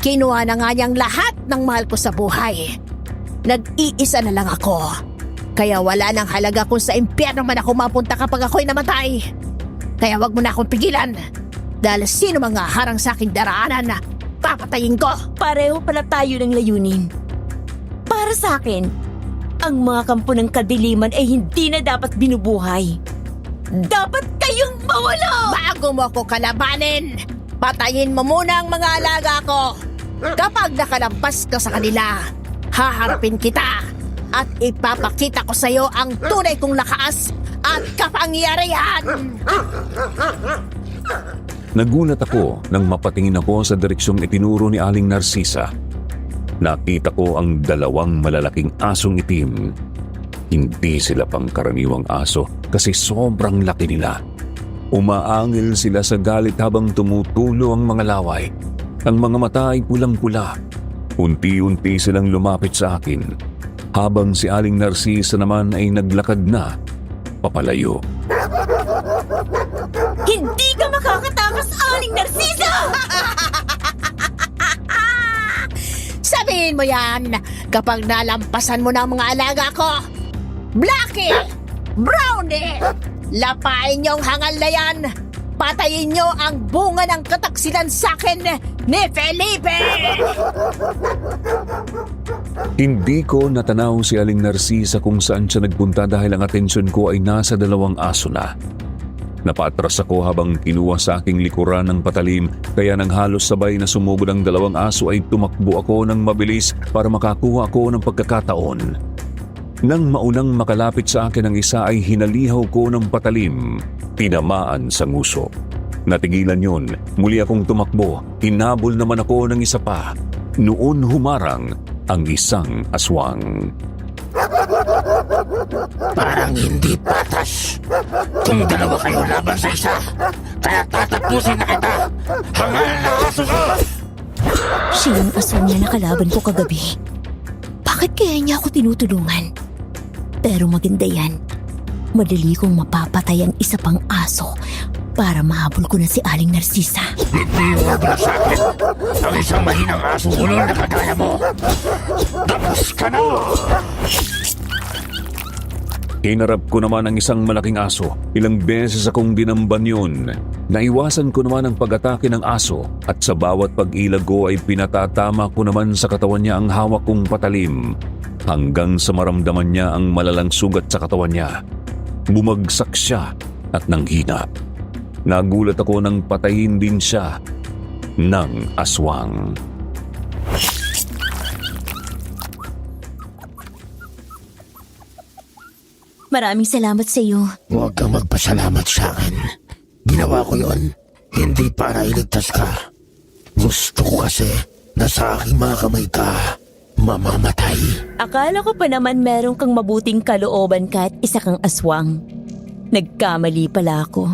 S3: Kinuha na nga niyang lahat ng mahal ko sa buhay. Nag-iisa na lang ako. Kaya wala nang halaga kung sa impyerno man ako mapunta kapag ako'y namatay. Kaya wag mo na akong pigilan. Dahil sino mga harang sa aking daraanan, papatayin ko.
S2: Pareho pala tayo ng layunin. Para sa akin, ang mga kampo ng kadiliman ay hindi na dapat binubuhay. Dapat kayong mawala!
S3: Bago mo ako kalabanin, patayin mo muna ang mga alaga ko. Kapag nakalampas ka sa kanila, haharapin kita at ipapakita ko sa iyo ang tunay kong lakas at kapangyarihan.
S6: Nagulat ako nang mapatingin ako sa direksyong itinuro ni Aling Narcisa. Nakita ko ang dalawang malalaking asong itim. Hindi sila pangkaraniwang aso kasi sobrang laki nila. Umaangil sila sa galit habang tumutulo ang mga laway. Ang mga mata ay pulang-pula. Unti-unti silang lumapit sa akin. Habang si Aling Narcisa naman ay naglakad na papalayo.
S2: Hindi ka makakatakas, Aling Narcisa!
S3: Sabihin mo yan kapag nalampasan mo na ang mga alaga ko. Blackie! Brownie! Lapain niyong hangal na yan! Patayin niyo ang bunga ng kataksilan sa akin ni Felipe!
S6: Hindi ko natanaw si Aling Narcisa kung saan siya nagpunta dahil ang atensyon ko ay nasa dalawang aso na. Napaatras ako habang kinuha sa aking likuran ng patalim kaya nang halos sabay na sumugod ang dalawang aso ay tumakbo ako ng mabilis para makakuha ako ng pagkakataon. Nang maunang makalapit sa akin ang isa ay hinalihaw ko ng patalim, tinamaan sa nguso. Natigilan yun, muli akong tumakbo, hinabol naman ako ng isa pa. Noon humarang ang isang aswang.
S7: Parang hindi patas. Kung dalawa kayo laban sa isa, kaya tatapusin na kita. Hangal na aso ka!
S2: Siya yung aswang niya na kalaban ko kagabi. Bakit kaya niya ako tinutulungan? Pero maganda yan. Madali kong mapapatay ang isa pang aso para mahabol ko na si Aling Narcisa.
S7: Hindi wabla sa akin ang isang mahinang aso ulol na kagaya mo. Tapos ka na!
S6: Hinarap ko naman ang isang malaking aso. Ilang beses akong dinamban yun. Naiwasan ko naman ang pag-atake ng aso at sa bawat pag-ilag ko ay pinatatama ko naman sa katawan niya ang hawak kong patalim hanggang sa maramdaman niya ang malalang sugat sa katawan niya. Bumagsak siya at nanghina. Nagulat ako nang patayin din siya ng aswang.
S2: Maraming salamat sa iyo.
S7: Huwag kang magpasalamat sa akin. Ginawa ko yon hindi para iligtas ka. Gusto ko kasi na sa aking mga kamay ka mamamatay.
S2: Akala ko pa naman meron kang mabuting kalooban kahit isa kang aswang. Nagkamali pala ako.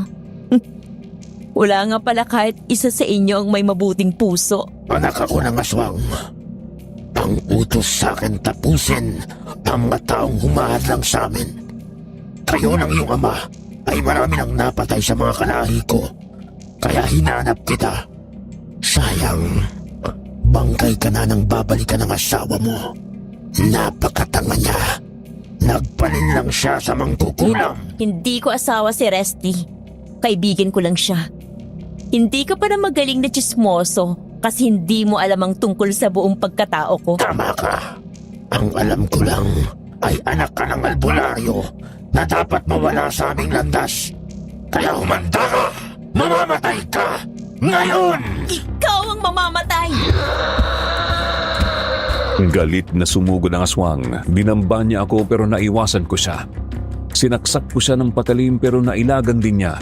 S2: Wala nga pala kahit isa sa inyo ang may mabuting puso.
S7: Anak ako ng aswang. Ang utos sa akin tapusin ang mga taong humahadlang sa amin. Kayo ng iyong ama ay marami nang napatay sa mga kalahi ko. Kaya hinanap kita. Sayang, bangkay ka na nang babalikan ng asawa mo. Napakatanga niya. Nagpanin lang siya sa mangkukulam.
S2: Hindi ko asawa si Resty. Kaibigan ko lang siya. Hindi ka pa na magaling na chismoso kasi hindi mo alam ang tungkol sa buong pagkatao ko.
S7: Tama ka. Ang alam ko lang ay anak ka ng albularyo na dapat mawala sa aming landas. Kaya humanda ka! Mamamatay ka! Ngayon!
S2: Ikaw ang mamamatay!
S6: Galit na sumugod ang aswang. Dinamba niya ako pero naiwasan ko siya. Sinaksak ko siya ng patalim pero nailagan din niya.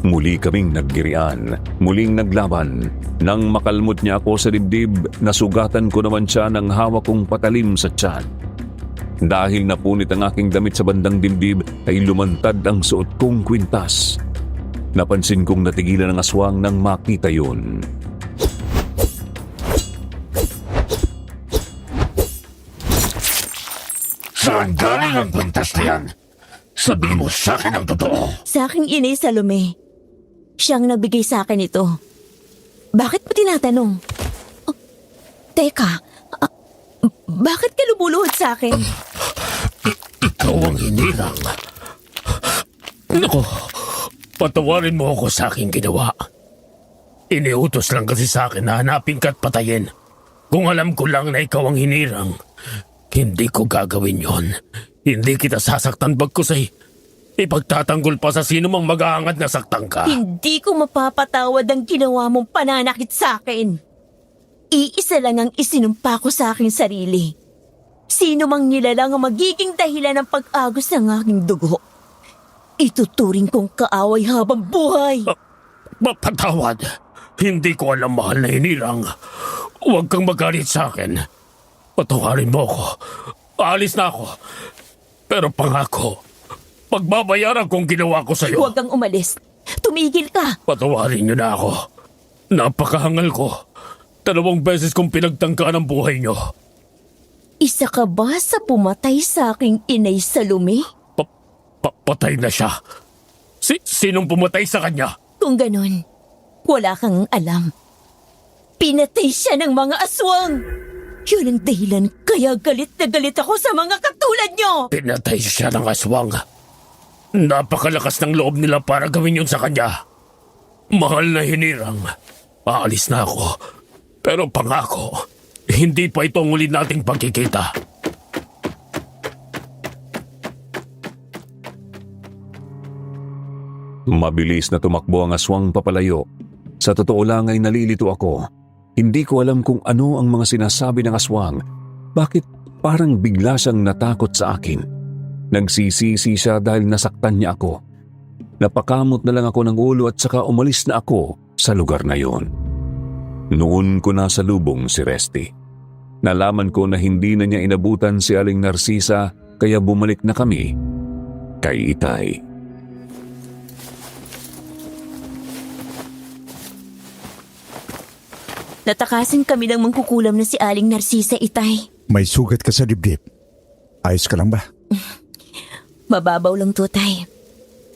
S6: Muli kaming naggirian, muling naglaban. Nang makalmot niya ako sa dibdib, nasugatan ko naman siya ng hawak kong patalim sa tiyan. Dahil napunit ang aking damit sa bandang dibdib, ay lumantad ang suot kong kwintas. Napansin kong natigilan ang aswang nang makita yun.
S7: Saan galing ang kwintas na yan? Sabi mo sa akin ang totoo.
S2: Sa aking inay Salome. Siyang nagbigay sa akin ito. Bakit mo tinatanong? Oh, teka, bakit ka lumuluhod sa akin?
S7: Ikaw ang hinirang. Nako, patawarin mo ako sa aking ginawa. Iniutos lang kasi sa akin na hanapin ka at patayin. Kung alam ko lang na ikaw ang hinirang, hindi ko gagawin yon. Hindi kita sasaktan bagkusay. Ipagtatanggol pa sa sino mang mag-aangad na saktan ka.
S2: Hindi ko mapapatawad ang ginawa mong pananakit sa akin. Iisa lang ang isinumpa ko sa aking sarili. Sino mang nilalang ang magiging dahilan ng pag-agos ng aking dugo. Ituturing kong kaaway habang buhay.
S7: Mapatawad. Hindi ko alam, mahal na hinirang. Huwag kang magalit sa akin. Patawarin mo ako. Aalis na ako. Pero pangako, pagbabayaran kong ginawa ko sa'yo.
S2: Huwag kang umalis. Tumigil ka.
S7: Patawarin niyo na ako. Napakahangal ko. 2 beses kong pinagtangkaan ang buhay niyo.
S2: Isa ka ba sa pumatay sa aking inay Salome?
S7: Patay na siya. Sinong pumatay sa kanya?
S2: Kung ganun, wala kang alam. Pinatay siya ng mga aswang. Yun ang dahilan kaya galit na galit ako sa mga katulad nyo.
S7: Pinatay siya ng aswang. Napakalakas ng loob nila para gawin yun sa kanya. Mahal na hinirang. Aalis na ako. Pero pangako, hindi pa ito ang uli nating pagkikita.
S6: Mabilis na tumakbo ang aswang papalayo. Sa totoo lang ay nalilito ako. Hindi ko alam kung ano ang mga sinasabi ng aswang. Bakit parang bigla siyang natakot sa akin? Nagsisisi siya dahil nasaktan niya ako. Napakamot na lang ako ng ulo at saka umalis na ako sa lugar na yon. Noon ko nasa lubong si Resty. Nalaman ko na hindi na niya inabutan si Aling Narcisa kaya bumalik na kami kay Itay.
S2: Natakasin kami ng mangkukulam na si Aling Narcisa, Itay.
S1: May sugat ka sa dibdib. Ayos ka lang ba?
S2: Mababaw lang to, Tay.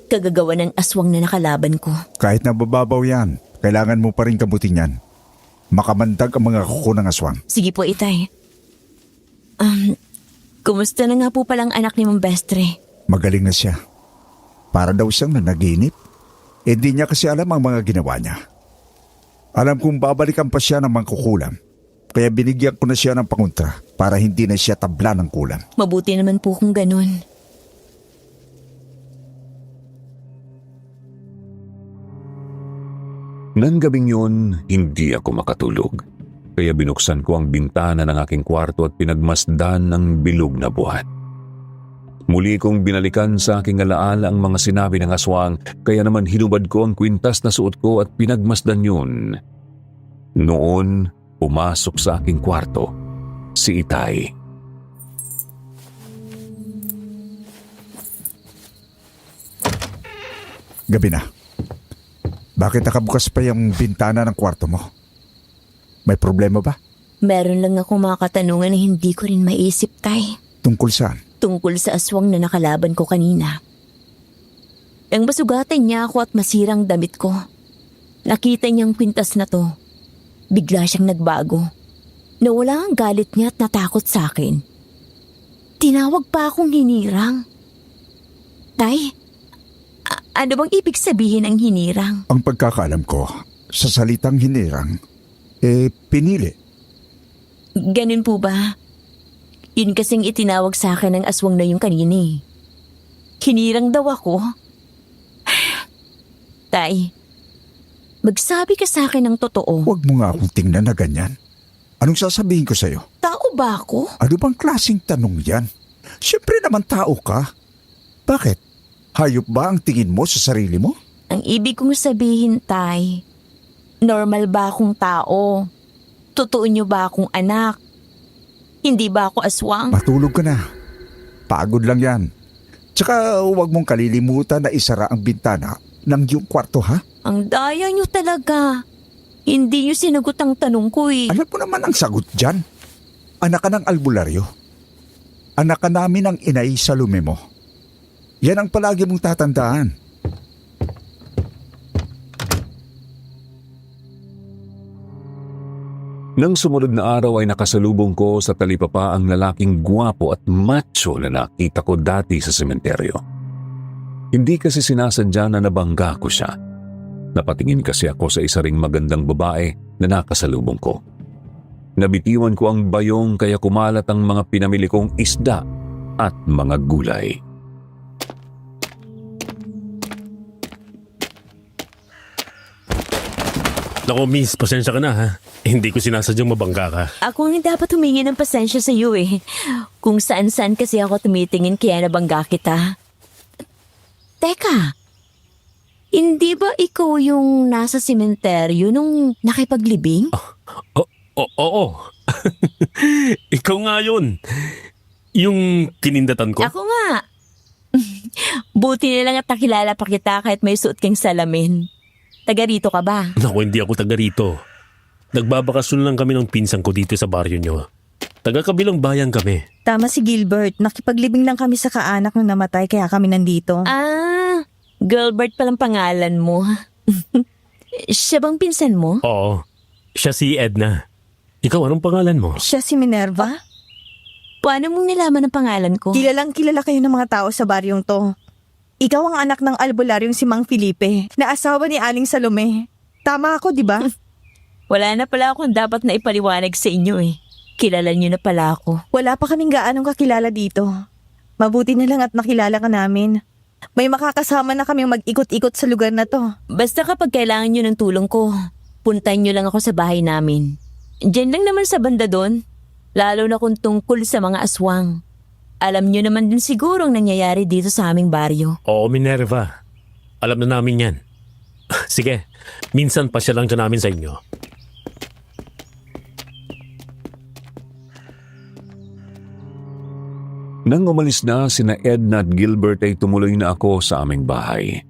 S2: Kagagawa ng aswang na nakalaban ko.
S1: Kahit na bababaw yan, kailangan mo pa rin kamutin yan. Makamandag ang mga kuko ng aswang.
S2: Sige po, Itay. Kumusta na nga po palang anak ni Mang Bestre?
S1: Magaling na siya. Para daw siyang nanaginip. Hindi niya kasi alam ang mga ginawa niya. Alam kong babalikan pa siya ng mangkukulam. Kaya binigyan ko na siya ng pangontra para hindi na siya tabla ng kulam.
S2: Mabuti naman po kung ganun.
S6: Nang gabing yun, hindi ako makatulog. Kaya binuksan ko ang bintana ng aking kwarto at pinagmasdan ng bilog na buwan. Muli kong binalikan sa aking alaala ang mga sinabi ng aswang, kaya naman hinubad ko ang kwintas na suot ko at pinagmasdan yun. Noon, pumasok sa aking kwarto si Itay.
S1: Gabi na. Bakit nakabukas pa yung bintana ng kwarto mo? May problema ba?
S2: Meron lang ako mga katanungan na hindi ko rin maisip, Tay.
S1: Tungkol saan?
S2: Tungkol sa aswang na nakalaban ko kanina. Nang masugatan niya ako at masirang damit ko, nakita niyang kwintas na to. Bigla siyang nagbago. Nawala ang galit niya at natakot sa akin. Tinawag pa akong hinirang. Tay, ano bang ibig sabihin ng hinirang?
S1: Ang pagkakaalam ko, sa salitang hinirang, pinili.
S2: Ganun po ba? Yun kasing itinawag sa akin ng aswang na yung kanina eh. Hinirang daw ako. Tay, magsabi ka sa akin ng totoo.
S1: Huwag mo nga akong tingnan na ganyan. Anong sasabihin ko sa'yo?
S2: Tao ba ako?
S1: Ano bang klaseng tanong yan? Siyempre naman tao ka. Bakit? Hayop ba ang tingin mo sa sarili mo?
S2: Ang ibig kong sabihin, Tay, normal ba akong tao? Totoo niyo ba akong anak? Hindi ba ako aswang?
S1: Matulog ka na. Pagod lang yan. Tsaka huwag mong kalilimutan na isara ang bintana ng iyong kwarto, ha?
S2: Ang daya niyo talaga. Hindi niyo sinagot ang tanong ko eh.
S1: Alam mo naman ang sagot dyan. Anak ka ng albularyo. Anak ka namin ng inay sa lume mo. Yan ang palagi mong tatandaan.
S6: Nang sumunod na araw ay nakasalubong ko sa talipapa ang lalaking gwapo at macho na nakita ko dati sa sementeryo. Hindi kasi sinasadya na nabangga ko siya. Napatingin kasi ako sa isa ring magandang babae na nakasalubong ko. Nabitiwan ko ang bayong kaya kumalat ang mga pinamili kong isda at mga gulay.
S9: Naku, miss, pasensya ka na ha. Hindi ko sinasadyang mabangga ka.
S2: Ako ang dapat humingi ng pasensya sa iyo eh. Kung saan-saan kasi ako tumitingin kaya nabangga kita. Teka, hindi ba ikaw yung nasa sementeryo nung nakipaglibing?
S9: Oo. Ikaw nga yun. Yung kinindatan ko.
S2: Ako nga. Buti na lang at nakilala pa kita kahit may suot kang salamin. Taga rito ka ba?
S9: Naku, hindi ako taga rito. Nagbabakasyon lang kami ng pinsan ko dito sa baryo nyo. Taga kabilang bayan kami.
S10: Tama si Gilbert. Nakipaglibing lang kami sa kaanak nung namatay kaya kami nandito.
S2: Gilbert palang pangalan mo. Siya bang pinsan mo?
S9: Oo, siya si Edna. Ikaw, anong pangalan mo?
S10: Siya si Minerva.
S2: Paano mong nilaman ang pangalan ko?
S10: Kilalang kilala kayo ng mga tao sa baryong to. Ikaw ang anak ng albularyong si Mang Felipe, na asawa ni Aling Salome. Tama ako, di ba?
S2: Wala na pala akong dapat na ipaliwanag sa inyo eh. Kilala niyo na pala ako.
S10: Wala pa kaming gaanong kakilala dito. Mabuti na lang at nakilala ka namin. May makakasama na kaming mag-ikot-ikot sa lugar na to.
S2: Basta kapag kailangan niyo ng tulong ko, puntahan niyo lang ako sa bahay namin. Diyan lang naman sa banda doon. Lalo na kung tungkol sa mga aswang. Alam niyo naman din siguro ang nangyayari dito sa aming baryo.
S9: Oo, Minerva. Alam na namin yan. Sige, minsan pa siya lang dyan namin sa inyo.
S6: Nang umalis na sina Edna at Gilbert ay tumuloy na ako sa aming bahay.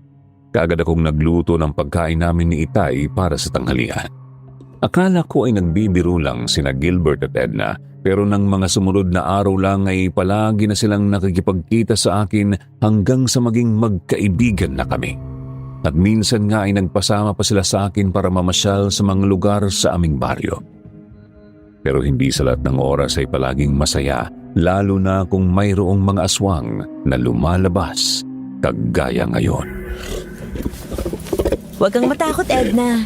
S6: Kaagad akong nagluto ng pagkain namin ni Itay para sa tanghalian. Akala ko ay nagbibiro lang sina Gilbert at Edna, pero nang mga sumunod na araw lang ay palagi na silang nakikipagkita sa akin hanggang sa maging magkaibigan na kami. At minsan nga ay nagpasama pa sila sa akin para mamasyal sa mga lugar sa aming baryo. Pero hindi sa lahat ng oras ay palaging masaya, lalo na kung mayroong mga aswang na lumalabas kagaya ngayon.
S2: Huwag kang matakot, Edna.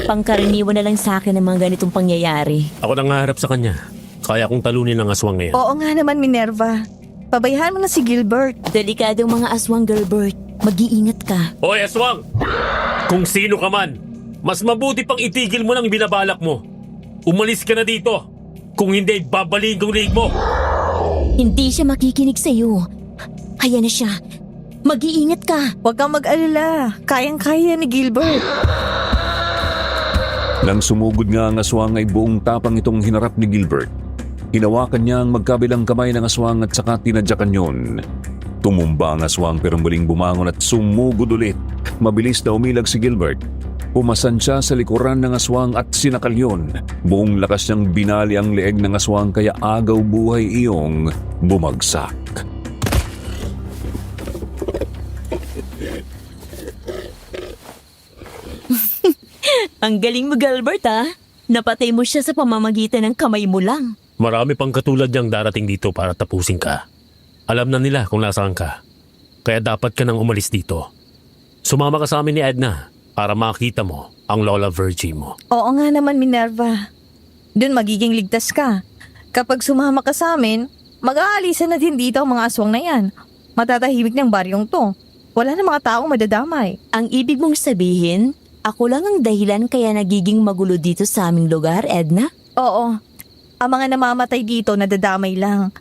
S2: Pangkaraniwan na lang sa akin ang mga ganitong pangyayari.
S9: Ako nangaharap sa kanya. Kaya kong talunin ang aswang ngayon.
S10: Oo nga naman, Minerva. Pabayaan mo na si Gilbert.
S2: Delikadong mga aswang, Gilbert. Mag-iingat ka.
S9: Hoy, aswang! Kung sino ka man, mas mabuti pang itigil mo nang binabalak mo. Umalis ka na dito. Kung hindi, babaliin kong liig mo.
S2: Hindi siya makikinig sa'yo. Kaya na siya. Mag-iingat ka.
S10: Huwag kang mag-alala. Kayang-kaya ni Gilbert.
S6: Nang sumugod nga ang aswang ay buong tapang itong hinarap ni Gilbert. Hinawakan niya ang magkabilang kamay ng aswang at saka tinadyakan yun. Tumumba ang aswang pero muling bumangon at sumugod ulit. Mabilis na umilag si Gilbert. Pumasan siya sa likuran ng aswang at sinakal yun. Buong lakas niyang binali ang leeg ng aswang kaya agaw buhay iyong bumagsak.
S2: Ang galing mo, Gilbert, ha? Napatay mo siya sa pamamagitan ng kamay mo lang.
S9: Marami pang katulad niyang darating dito para tapusin ka. Alam na nila kung nasaan ka. Kaya dapat ka nang umalis dito. Sumama ka sa amin ni Edna para makita mo ang Lola Virgie mo.
S10: Oo nga naman, Minerva. Doon magiging ligtas ka. Kapag sumama ka sa amin, mag-aalisan na din dito ang mga aswang na yan. Matatahimik ng baryong to. Wala na mga taong madadamay.
S2: Ang ibig mong sabihin, ako lang ang dahilan kaya nagiging magulo dito sa aming lugar, Edna?
S10: Oo. Ang mga namamatay dito nadadamay lang.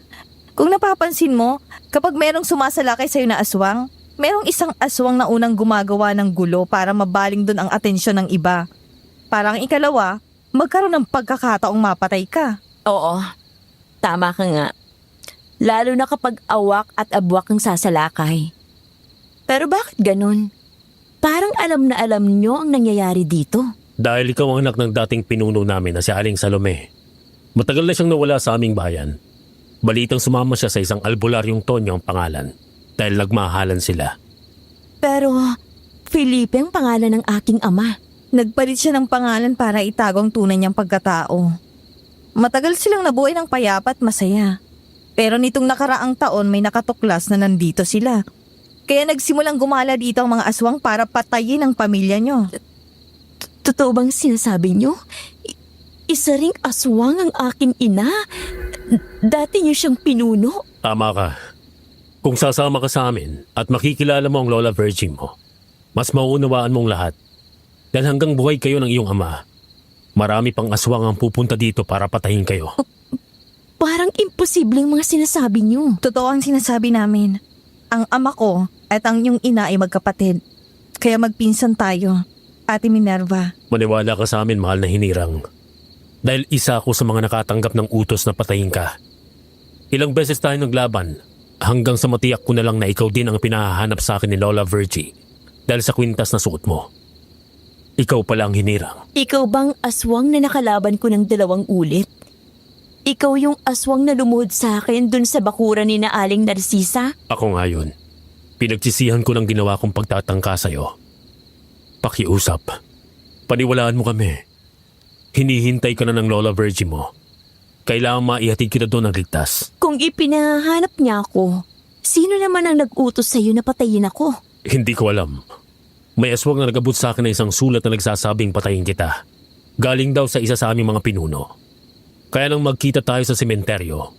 S10: Kung napapansin mo, kapag merong sumasalakay sa'yo na aswang, merong isang aswang na unang gumagawa ng gulo para mabaling doon ang atensyon ng iba. Parang ikalawa, magkaroon ng pagkakataong mapatay ka.
S2: Oo, tama ka nga. Lalo na kapag awak at abwak ang sasalakay. Pero bakit ganun? Parang alam na alam nyo ang nangyayari dito.
S9: Dahil ikaw ang anak ng dating pinuno namin na si Aling Salome. Matagal na siyang nawala sa aming bayan. Balitang sumama siya sa isang albularyong Tonyo ang pangalan dahil nagmahalan sila.
S2: Pero Felipe ang pangalan ng aking ama.
S10: Nagpalit siya ng pangalan para itago ang tunay niyang pagkatao. Matagal silang nabuhay ng payapa at masaya. Pero nitong nakaraang taon may nakatuklas na nandito sila. Kaya nagsimulang gumala dito ang mga aswang para patayin ang pamilya niyo.
S2: Totoo bang sinasabi nyo? Isa ring aswang ang aking ina? Dati niyo siyang pinuno?
S9: Tama ka. Kung sasama ka sa amin at makikilala mo ang Lola Virgin mo, mas mauunawaan mong lahat. Dahil hanggang buhay kayo ng iyong ama, marami pang aswang ang pupunta dito para patayin kayo.
S2: Parang imposibleng mga sinasabi niyo.
S10: Totoo ang sinasabi namin. Ang ama ko at ang iyong ina ay magkapatid. Kaya magpinsan tayo, Ate Minerva.
S9: Maniwala ka sa amin, mahal na hinirang. Dahil isa ako sa mga nakatanggap ng utos na patayin ka. Ilang beses tayo naglaban hanggang sa matiyak ko na lang na ikaw din ang pinahahanap sa akin ni Lola Virgie dahil sa kwintas na suot mo. Ikaw pala ang hinirang.
S2: Ikaw bang aswang na nakalaban ko ng 2 ulit? Ikaw yung aswang na lumuhod sa akin dun sa bakuran ni na Aling Narcisa?
S9: Ako nga yun. Pinagsisihan ko ng ginawa kong pagtatangka sa'yo. Pakiusap. Paniwalaan mo kami. Hinihintay ka na ng Lola Virgie mo. Kailangan maihatid kita doon ng ligtas.
S2: Kung ipinahanap niya ako, sino naman ang nag-utos sa'yo na patayin ako?
S9: Hindi ko alam. May aswang na nagabot sa akin na isang sulat na nagsasabing patayin kita. Galing daw sa isa sa aming mga pinuno. Kaya nang magkita tayo sa sementeryo,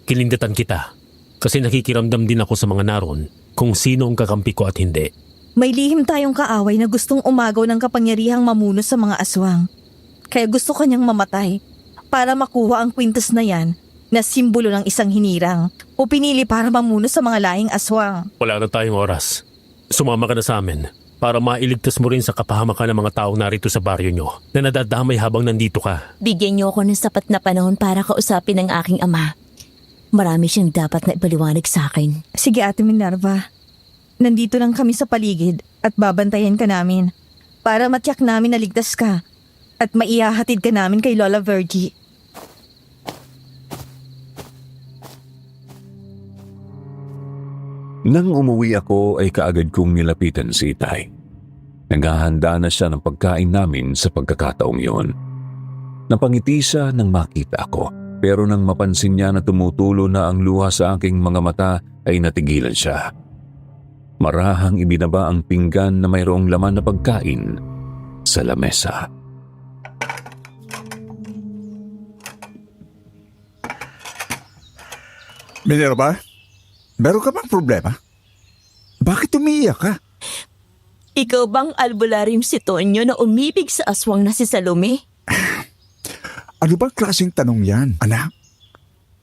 S9: kilindatan kita kasi nakikiramdam din ako sa mga naroon kung sino ang kakampi ko at hindi.
S10: May lihim tayong kaaway na gustong umagaw ng kapangyarihang mamuno sa mga aswang. Kaya gusto kanyang mamatay para makuha ang kwintas na yan na simbolo ng isang hinirang o pinili para mamuno sa mga laing aswang.
S9: Wala na tayong oras. Sumama ka na sa amin para mailigtas mo rin sa kapahamakan ng mga taong narito sa baryo nyo na nadadamay habang nandito ka.
S2: Bigyan niyo ako ng sapat na panahon para kausapin ang aking ama. Marami siyang dapat na ipaliwanag sa akin.
S10: Sige, Ate Minerva. Nandito lang kami sa paligid at babantayan ka namin para matiyak namin na ligtas ka at maihahatid ka namin kay Lola Virgie.
S6: Nang umuwi ako ay kaagad kong nilapitan si Itay. Naghahanda na siya ng pagkain namin sa pagkakataong yon. Napangiti siya nang makita ako, pero nang mapansin niya na tumutulo na ang luha sa aking mga mata ay natigilan siya. Marahang ibinaba ang pinggan na mayroong laman na pagkain sa lamesa.
S1: Minerva, meron ka bang problema? Bakit umiiyak ka?
S2: Ikaw bang albularyong si Tonyo na umibig sa aswang na si Salome?
S1: Ano bang klaseng tanong yan, anak?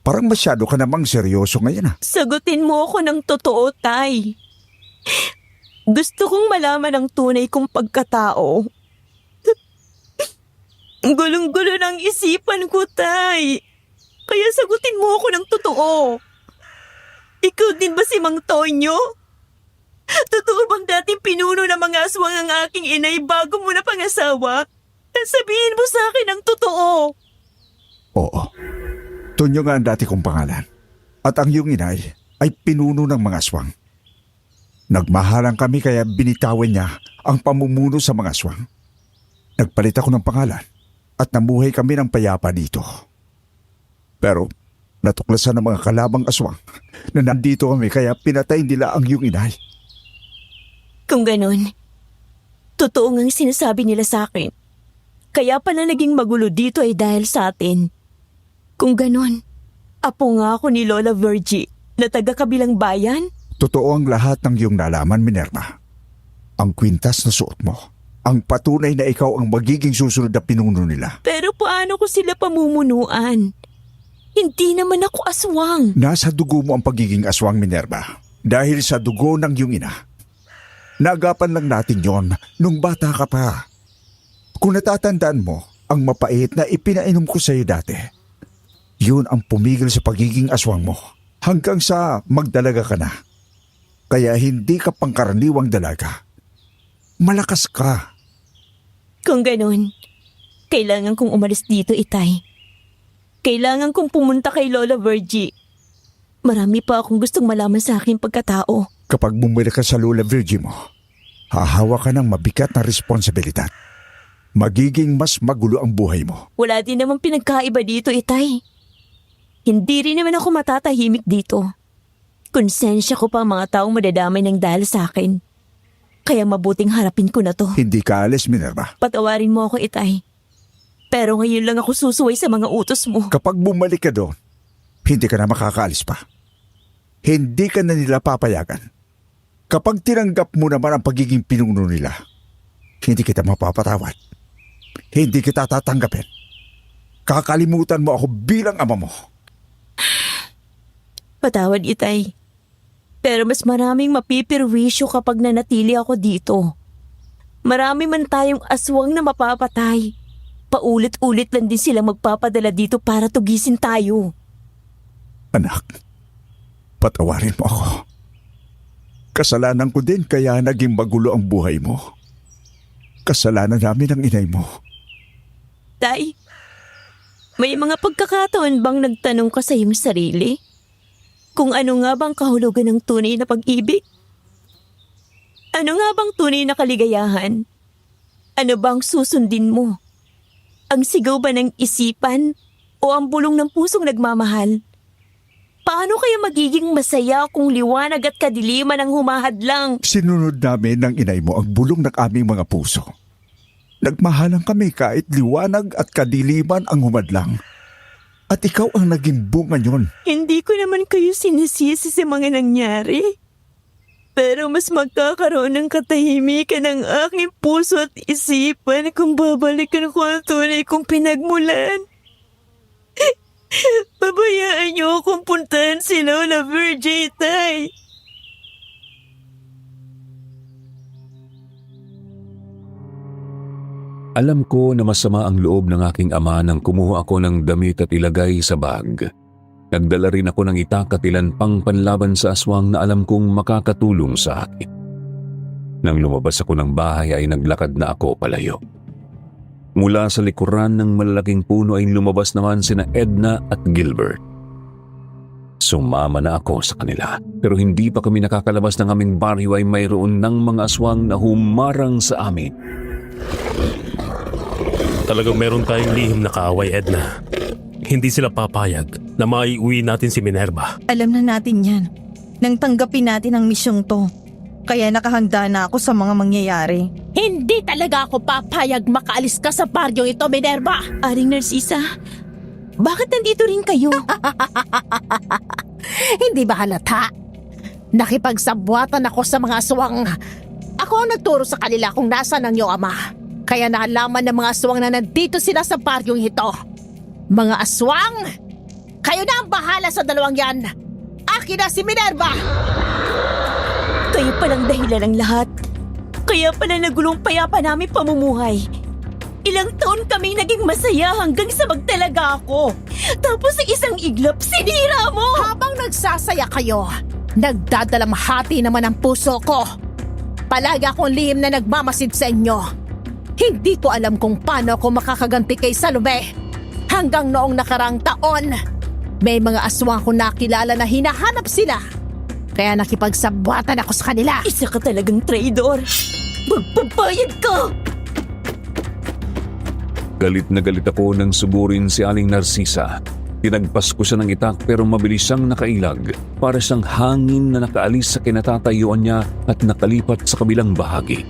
S1: Parang masyado ka namang seryoso ngayon ah.
S2: Sagutin mo ako ng totoo, Tay. Gusto kong malaman ang tunay kong pagkatao. Gulong-gulo ng isipan ko, Tay. Kaya sagutin mo ako ng totoo. Ikaw din ba si Mang Tonyo? Totoo bang dating pinuno ng mga aswang ang aking inay bago mo na pangasawa? Sabihin mo sa akin ang totoo.
S1: Oo. Tonyo nga ang dati kong pangalan. At ang iyong inay ay pinuno ng mga aswang. Nagmahalan kami kaya binitawan niya ang pamumuno sa mga aswang. Nagpalit ako ng pangalan at namuhay kami ng payapa dito. Pero natuklasan ng mga kalabang aswang na nandito kami kaya pinatay nila ang iyong inay.
S2: Kung ganun, totoo ngang sinasabi nila sa akin. Kaya pala naging magulo dito ay dahil sa atin. Kung ganun, apo nga ako ni Lola Virgie na taga-kabilang bayan.
S1: Totoo ang lahat ng iyong nalaman, Minerva. Ang kwintas na suot mo, ang patunay na ikaw ang magiging susunod na pinuno nila.
S2: Pero paano ko sila pamumunuan? Hindi naman ako aswang.
S1: Nasa dugo mo ang pagiging aswang, Minerva. Dahil sa dugo ng iyong ina. Naagapan lang natin yon nung bata ka pa. Kung natatandaan mo, ang mapait na ipinainom ko sa iyo dati, yun ang pumigil sa pagiging aswang mo hanggang sa magdalaga ka na. Kaya hindi ka pangkaraniwang dalaga. Malakas ka.
S2: Kung ganun, kailangan kong umalis dito, Itay. Kailangan kong pumunta kay Lola Virgie. Marami pa akong gustong malaman sa aking pagkatao.
S1: Kapag bumili ka sa Lola Virgie mo, hahawa ka ng mabigat na responsibilidad. Magiging mas magulo ang buhay mo.
S2: Wala din namang pinagkaiba dito, Itay. Hindi rin naman ako matatahimik dito. Konsensya ko pa ang mga taong madadamay ng dahil sa akin. Kaya mabuting harapin ko na to.
S1: Hindi ka alis, Minerva.
S2: Patawarin mo ako, Itay. Pero ngayon lang ako susuway sa mga utos mo.
S1: Kapag bumalik ka doon, hindi ka na makakaalis pa. Hindi ka na nila papayagan. Kapag tinanggap mo naman ang pagiging pinuno nila, hindi kita mapapatawad. Hindi kita tatanggapin. Kakalimutan mo ako bilang ama mo.
S2: Patawad, Itay. Pero mas maraming mapipirwisyo kapag nanatili ako dito. Marami man tayong aswang na mapapatay. Paulit-ulit lang din sila magpapadala dito para tugisin tayo.
S1: Anak, patawarin mo ako. Kasalanan ko din kaya naging magulo ang buhay mo. Kasalanan namin ang inay mo.
S2: Tay, may mga pagkakataon bang nagtanong ka sa iyong sarili? Kung ano nga bang kahulugan ng tunay na pag-ibig? Ano nga bang tunay na kaligayahan? Ano bang susundin mo? Ang sigaw ba ng isipan o ang bulong ng pusong nagmamahal? Paano kaya magiging masaya kung liwanag at kadiliman ang humahadlang?
S1: Sinunod namin ng inay mo ang bulong ng aming mga puso. Nagmahalan kami kahit liwanag at kadiliman ang humadlang. At ikaw ang naging bunga niyon.
S2: Hindi ko naman kayo sinisisi sa mga nangyari. Pero mas magkakaroon ng katahimikan ng aking puso at isipan kung babalikan ko ang tunay kong pinagmulan. Pabayaan niyo akong puntahan si Lola Virgie, Tay.
S6: Alam ko na masama ang loob ng aking ama nang kumuha ako ng damit at ilagay sa bag. Nagdala rin ako ng itak at ilan pang panlaban sa aswang na alam kong makakatulong sa akin. Nang lumabas ako ng bahay ay naglakad na ako palayo. Mula sa likuran ng malalaking puno ay lumabas naman sina Edna at Gilbert. Sumama na ako sa kanila pero hindi pa kami nakakalabas ng aming baryo ay mayroon ng mga aswang na humarang sa amin.
S9: Talagang meron tayong lihim na kaaway, Edna. Hindi sila papayag na maiuwi natin si Minerva.
S10: Alam na natin yan. Nang tanggapin natin ang misyong to. Kaya nakahanda na ako sa mga mangyayari.
S3: Hindi talaga ako papayag makaalis ka sa baryong ito, Minerva.
S2: Aring Narcisa, bakit nandito rin kayo?
S3: Hindi ba halata? Nakipagsabwatan ako sa mga aswang. Ako ang nagturo sa kanila kung nasaan ang iyong ama. Kaya naalaman ng mga aswang na nandito sila sa baryong ito. Mga aswang! Kayo na ang bahala sa dalawang yan! Akin na si Minerva!
S2: Kayo palang dahilan ng lahat. Kaya pala nagulong payapa namin pamumuhay. Ilang taon kami naging masaya hanggang sa magtalaga ako. Tapos sa isang iglap, sinira mo!
S3: Habang nagsasaya kayo, nagdadalamhati naman ang puso ko. Palagi akong lihim na nagmamasid sa inyo. Hindi ko alam kung paano ako makakaganti kay Salome. Hanggang noong nakarang taon, may mga aswang ko nakilala na hinahanap sila. Kaya nakipagsabwatan ako sa kanila.
S2: Isa ka talagang traidor. Magpapayag ka!
S6: Galit na galit ako nang suburin si Aling Narcisa. Tinagpas ko siya ng itak pero mabilis siyang nakailag para siyang hangin na nakaalis sa kinatatayuan niya at nakalipat sa kabilang bahagi.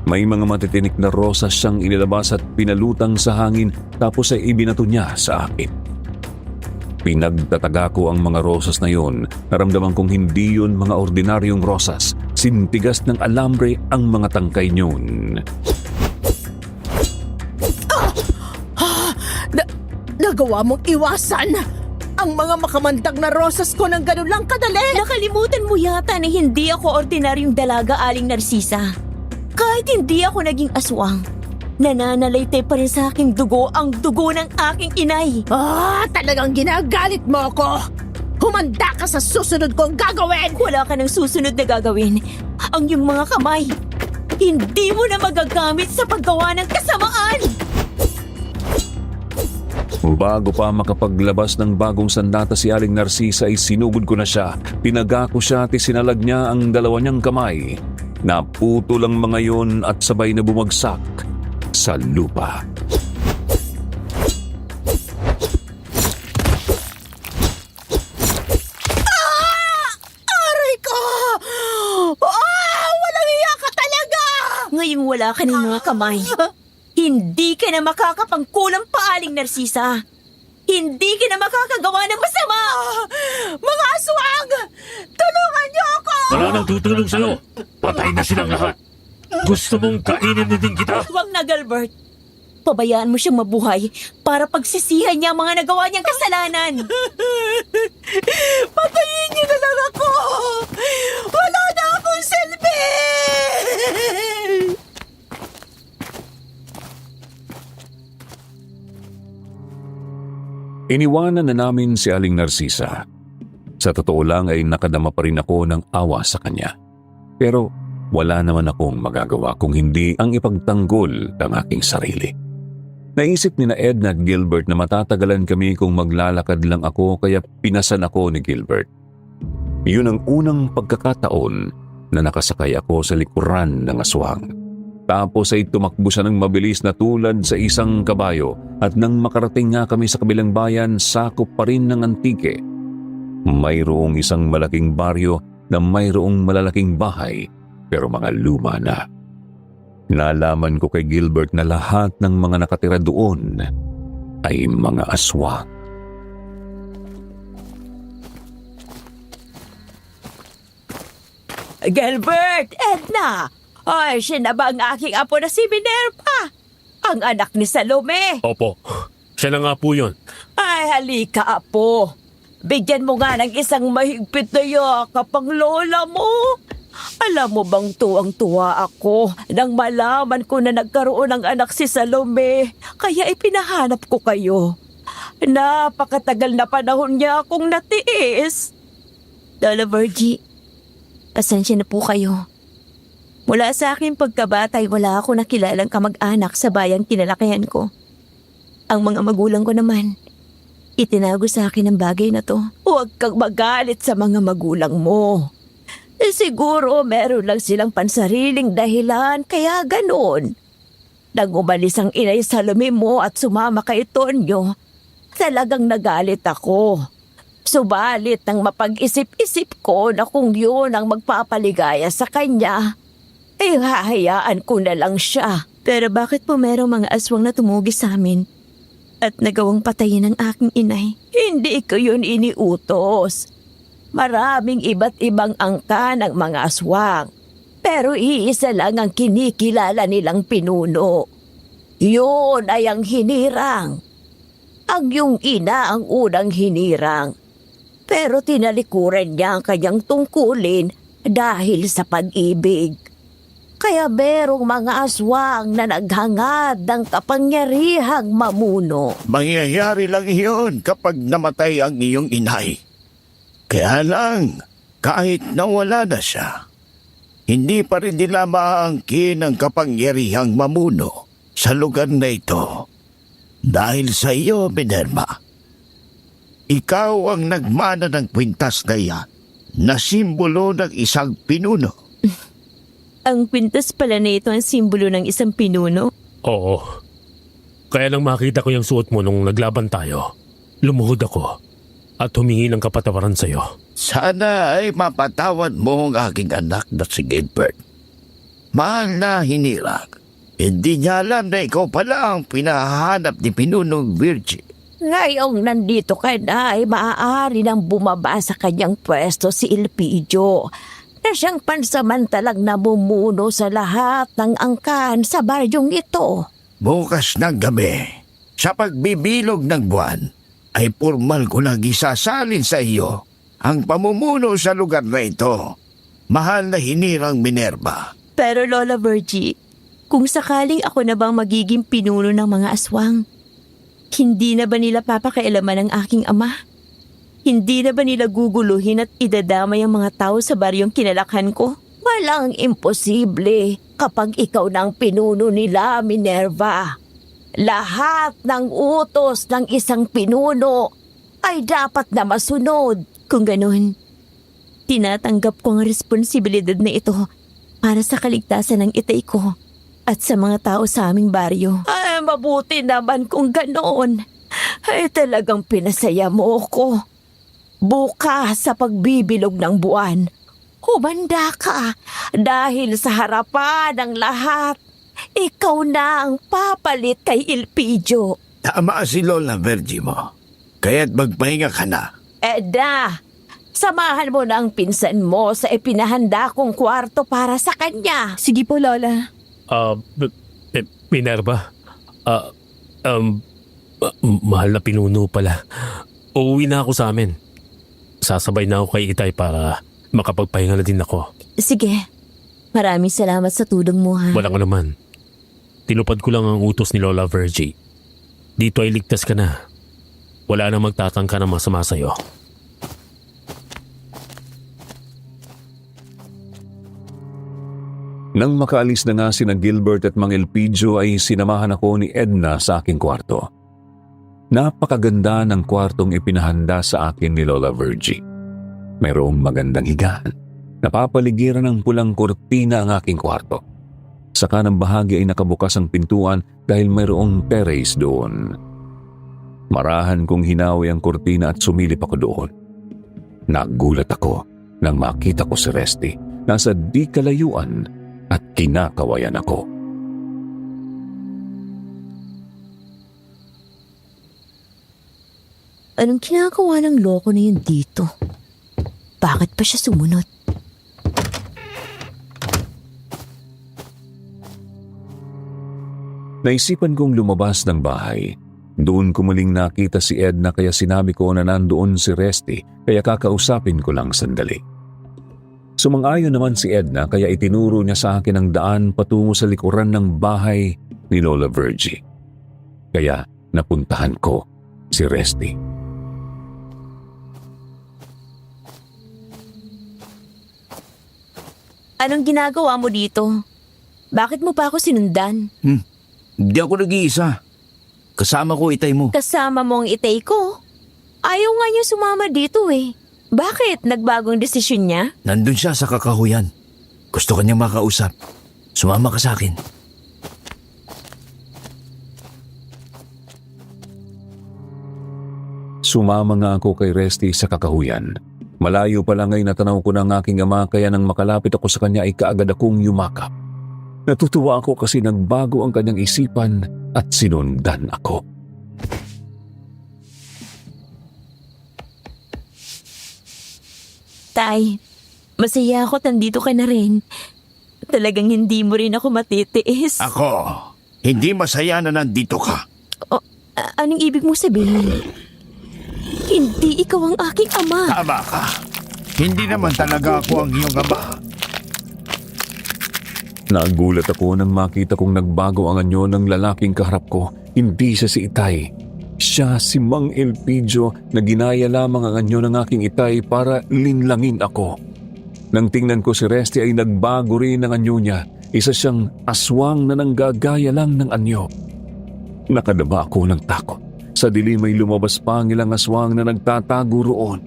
S6: May mga matitinik na rosas siyang inilabas at pinalutang sa hangin tapos ay ibinato niya sa akin. Pinagtataga ko ang mga rosas na yon. Naramdaman kong hindi yun mga ordinaryong rosas. Sintigas ng alambre ang mga tangkay niyon.
S3: Nagawa mong iwasan! ang mga makamandag na rosas ko ng ganun lang kadali.
S2: Nakalimutan mo yata na hindi ako ordinaryong dalaga, Aling Narsisa. Kahit hindi ako naging aswang, nananalaytay pa rin sa aking dugo ang dugo ng aking inay.
S3: Talagang ginagalit mo ako. Humanda ka sa susunod kong gagawin.
S2: Wala ka ng susunod na gagawin. Ang iyong mga kamay, hindi mo na magagamit sa paggawa ng kasamaan.
S6: Bago pa makapaglabas ng bagong sandata si Aling Narsisa ay sinugod ko na siya. Tinaga ko siya at isinalag niya ang dalawa niyang kamay. Naputo lang mga yon at sabay na bumagsak sa lupa.
S3: Aray ko! Walang iya ka talaga!
S2: Ngayong wala ka ng mga kamay, hindi ka na makakapangkulang pa, Aling Narsisa. Hindi ka na makakagawa ng masama.
S3: Mga aswang! Tulungan niyo ako!
S9: Wala nang tutulong sa'yo. Patay na silang lahat. Gusto mong kainin na din kita?
S2: Huwag na, Gilbert. Pabayaan mo siyang mabuhay para pagsisihan niya ang mga nagawa niyang kasalanan.
S3: Patayin niyo na lang ako! Wala na akong silbi!
S6: Iniwanan na namin si Aling Narsisa. Sa totoo lang ay nakadama pa rin ako ng awa sa kanya. Pero wala naman akong magagawa kung hindi ang ipagtanggol ng aking sarili. Naisip ni na Edna at Gilbert na matatagalan kami kung maglalakad lang ako kaya pinasan ako ni Gilbert. Yun ang unang pagkakataon na nakasakay ako sa likuran ng aswang. Tapos ay tumakbo siya ng mabilis na tulad sa isang kabayo at nang makarating nga kami sa kabilang bayan, sakop pa rin ng Antique. Mayroong isang malaking baryo na mayroong malalaking bahay pero mga luma na. Nalaman ko kay Gilbert na lahat ng mga nakatira doon ay mga aswang.
S2: Gilbert! Edna! Ay, siya na ba ang aking apo na si Minerva? Ang anak ni Salome.
S9: Opo. Siya na nga po yun.
S2: Ay, halika, apo. Bigyan mo nga ng isang mahigpit na yakap ang lola mo. Alam mo bang tuwang-tuwa ako nang malaman ko na nagkaroon ng anak si Salome, kaya ipinahanap ko kayo. Napakatagal na panahon niya akong natiis. Lola Virgie, pasensya na po kayo. Mula sa aking pagkabata ay wala ako nakilalang kamag-anak sa bayang kinalakihan ko. Ang mga magulang ko naman, itinago sa akin ang bagay na to. Huwag kang magalit sa mga magulang mo. Siguro meron lang silang pansariling dahilan kaya ganoon. Nang umalis ang inay Salome mo at sumama kay Tonyo, talagang nagalit ako. Subalit nang mapag-isip-isip ko na kung yun ang magpapaligaya sa kanya, ay hahayaan ko na lang siya. Pero bakit po merong mga aswang na tumugi sa amin at nagawang patayin ng aking inay? Hindi ko yun iniutos. Maraming iba't ibang angka ng mga aswang. Pero iisa lang ang kinikilala nilang pinuno. Yun ay ang hinirang. Ang iyong ina ang unang hinirang. Pero tinalikuran niya ang kanyang tungkulin dahil sa pag-ibig. Kaya merong mga aswang na naghangad ng kapangyarihang mamuno.
S7: Mangyayari lang iyon kapag namatay ang iyong inay. Kaya lang, kahit nawala na siya, hindi pa rin nila maaangkin ang kapangyarihang mamuno sa lugar na ito. Dahil sa iyo, Minerva, ikaw ang nagmana ng kwintas na yan na simbolo ng isang pinuno.
S2: Ang kwintas pala na ito ang simbolo ng isang pinuno?
S9: Oo. Kaya nang makita ko yung suot mo nung naglaban tayo, lumuhod ako at humingi ng kapatawaran sa'yo.
S7: Sana ay mapatawad mo ang aking anak na si Gilbert. Mahal na hinirang. Hindi niya alam na ikaw pala ang pinahanap ni Pinunong Virgie.
S2: Ngayong nandito ka na ay maaari nang bumaba sa kanyang pwesto si Elpidio na siyang pansamantalang namumuno sa lahat ng angkan sa baryong ito.
S7: Bukas ng gabi, sa pagbibilog ng buwan, ay formal ko nang isasalin sa iyo ang pamumuno sa lugar na ito. Mahal na hinirang Minerva.
S2: Pero Lola Virgie, kung sakaling ako na bang magiging pinuno ng mga aswang, hindi na ba nila papakailaman ang aking ama? Hindi na ba nila guguluhin at idadamay ang mga tao sa baryong kinalakhan ko? Walang imposible kapag ikaw na ang pinuno nila, Minerva. Lahat ng utos ng isang pinuno ay dapat na masunod. Kung ganun, tinatanggap ko ang responsibilidad na ito para sa kaligtasan ng itay ko at sa mga tao sa aming baryo. Ay, mabuti naman kung ganoon. Ay, talagang pinasaya mo ko. Bukas sa pagbibilog ng buwan, humanda ka dahil sa harapan ng lahat, ikaw na ang papalit kay Elpidio.
S7: Tama si Lola Virgie mo. Kaya't magpahinga ka na.
S2: Edna, samahan mo na ang pinsan mo sa ipinahanda kong kwarto para sa kanya.
S10: Sige po, Lola.
S9: Minerva. Mahal na pinuno pala. Uuwi na ako sa amin. Sasabay na ako kay Itay para makapagpahinga na din ako.
S2: Sige, maraming salamat sa tulong mo ha.
S9: Walang naman. Tinupad ko lang ang utos ni Lola Virgie. Dito ay ligtas ka na. Wala nang magtatangka ng masama sa'yo.
S6: Nang makaalis na nga sina Gilbert at Mang Elpidio ay sinamahan ako ni Edna sa aking kwarto. Napakaganda ng kwartong ipinahanda sa akin ni Lola Virgie. Mayroong magandang higaan. Napapaligiran ng pulang kurtina ang aking kwarto. Sa kanang bahagi ay nakabukas ang pintuan dahil mayroong terrace doon. Marahan kong hinawi ang kurtina at sumilip ako doon. Nagulat ako nang makita ko si Resty. Nasa di kalayuan at kinakawayan ako.
S2: Anong kinagawa ng loko na yun dito? Bakit pa siya sumunod?
S6: Naisipan kong lumabas ng bahay. Doon ko muling nakita si Edna kaya sinabi ko na nandoon si Resty kaya kakausapin ko lang sandali. Sumang-ayon naman si Edna kaya itinuro niya sa akin ang daan patungo sa likuran ng bahay ni Lola Virgie. Kaya napuntahan ko si Resty.
S2: Anong ginagawa mo dito? Bakit mo pa ako sinundan?
S4: Hindi ako nag-iisa. Kasama ko Itay mo.
S2: Kasama mo ang itay ko. Ayaw nga niya sumama dito eh. Bakit? Nagbagong desisyon niya?
S4: Nandun siya sa kakahuyan. Gusto kanyang makausap. Sumama ka sa akin.
S6: Sumama nga ako kay Resty sa kakahuyan. Malayo pa lang ay natanaw ko ng aking ama kaya nang makalapit ako sa kanya ay kaagad akong yumakap. Natutuwa ako kasi nagbago ang kanyang isipan at sinundan ako.
S2: Tay, masaya ako nandito ka na rin. Talagang hindi mo rin ako matitiis.
S7: Ako, hindi masaya na nandito ka.
S2: Anong ibig mo sabihin? Hindi ikaw ang aking ama.
S7: Tama ka. Hindi naman talaga ako ang iyong ama.
S6: Nagulat ako nang makita kong nagbago ang anyo ng lalaking kaharap ko. Hindi siya si Itay. Siya si Mang Elpidio na ginaya lamang ang anyo ng aking Itay para linlangin ako. Nang tingnan ko si Resty ay nagbago rin ang anyo niya. Isa siyang aswang na nanggagaya lang ng anyo. Nakadaba ako ng takot. Sa dilim ay lumabas pa ang ilang aswang na nagtatago roon.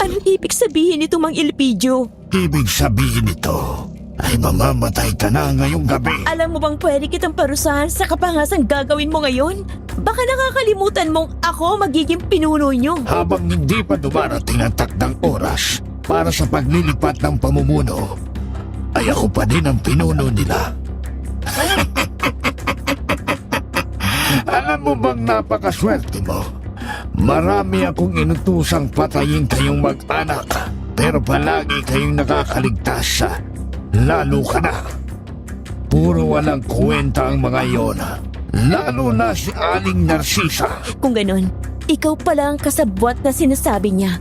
S2: Anong ibig sabihin nito, Mang Elpidio?
S7: Ibig sabihin nito ay mamamatay ka na ngayong gabi.
S2: Alam mo bang pwede kitang parusahan sa kapangasang gagawin mo ngayon? Baka nakakalimutan mong ako magiging pinuno niyo.
S7: Habang hindi pa dumarating ang takdang oras para sa paglilipat ng pamumuno, ay ako pa din ang pinuno nila. Alam mo bang napakaswerte mo? Marami akong inutusang patayin kayong mag-anak, pero palagi kayong nakakaligtas. Lalo ka na. Puro walang kwenta ang mga iyon. Lalo na si Aling Narcisa.
S2: Kung ganun, ikaw pala ang kasabwat na sinasabi niya.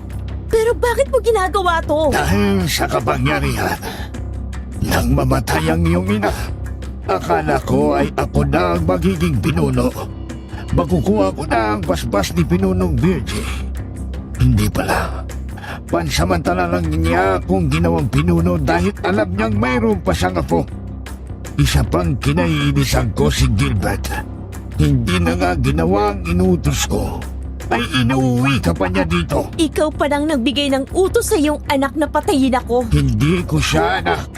S2: Pero bakit mo ginagawa to?
S7: Dahil sa kapangyarihan, nang mamatay ang iyong ina, akala ko ay ako na ang magiging pinuno. Makukuha ko na ang basbas ni Pinunong Virgie. Hindi pala. Pansamantala lang niya akong ginawang pinuno dahil alam niyang mayroon pa siyang apo. Isa pang kinaiinisan ko si Gilbert. Hindi na nga ginawa ang inutos ko. Ay inuwi ka pa niya dito.
S2: Ikaw pa lang nagbigay ng utos sa iyong anak na patayin ako.
S7: Hindi ko siya anak.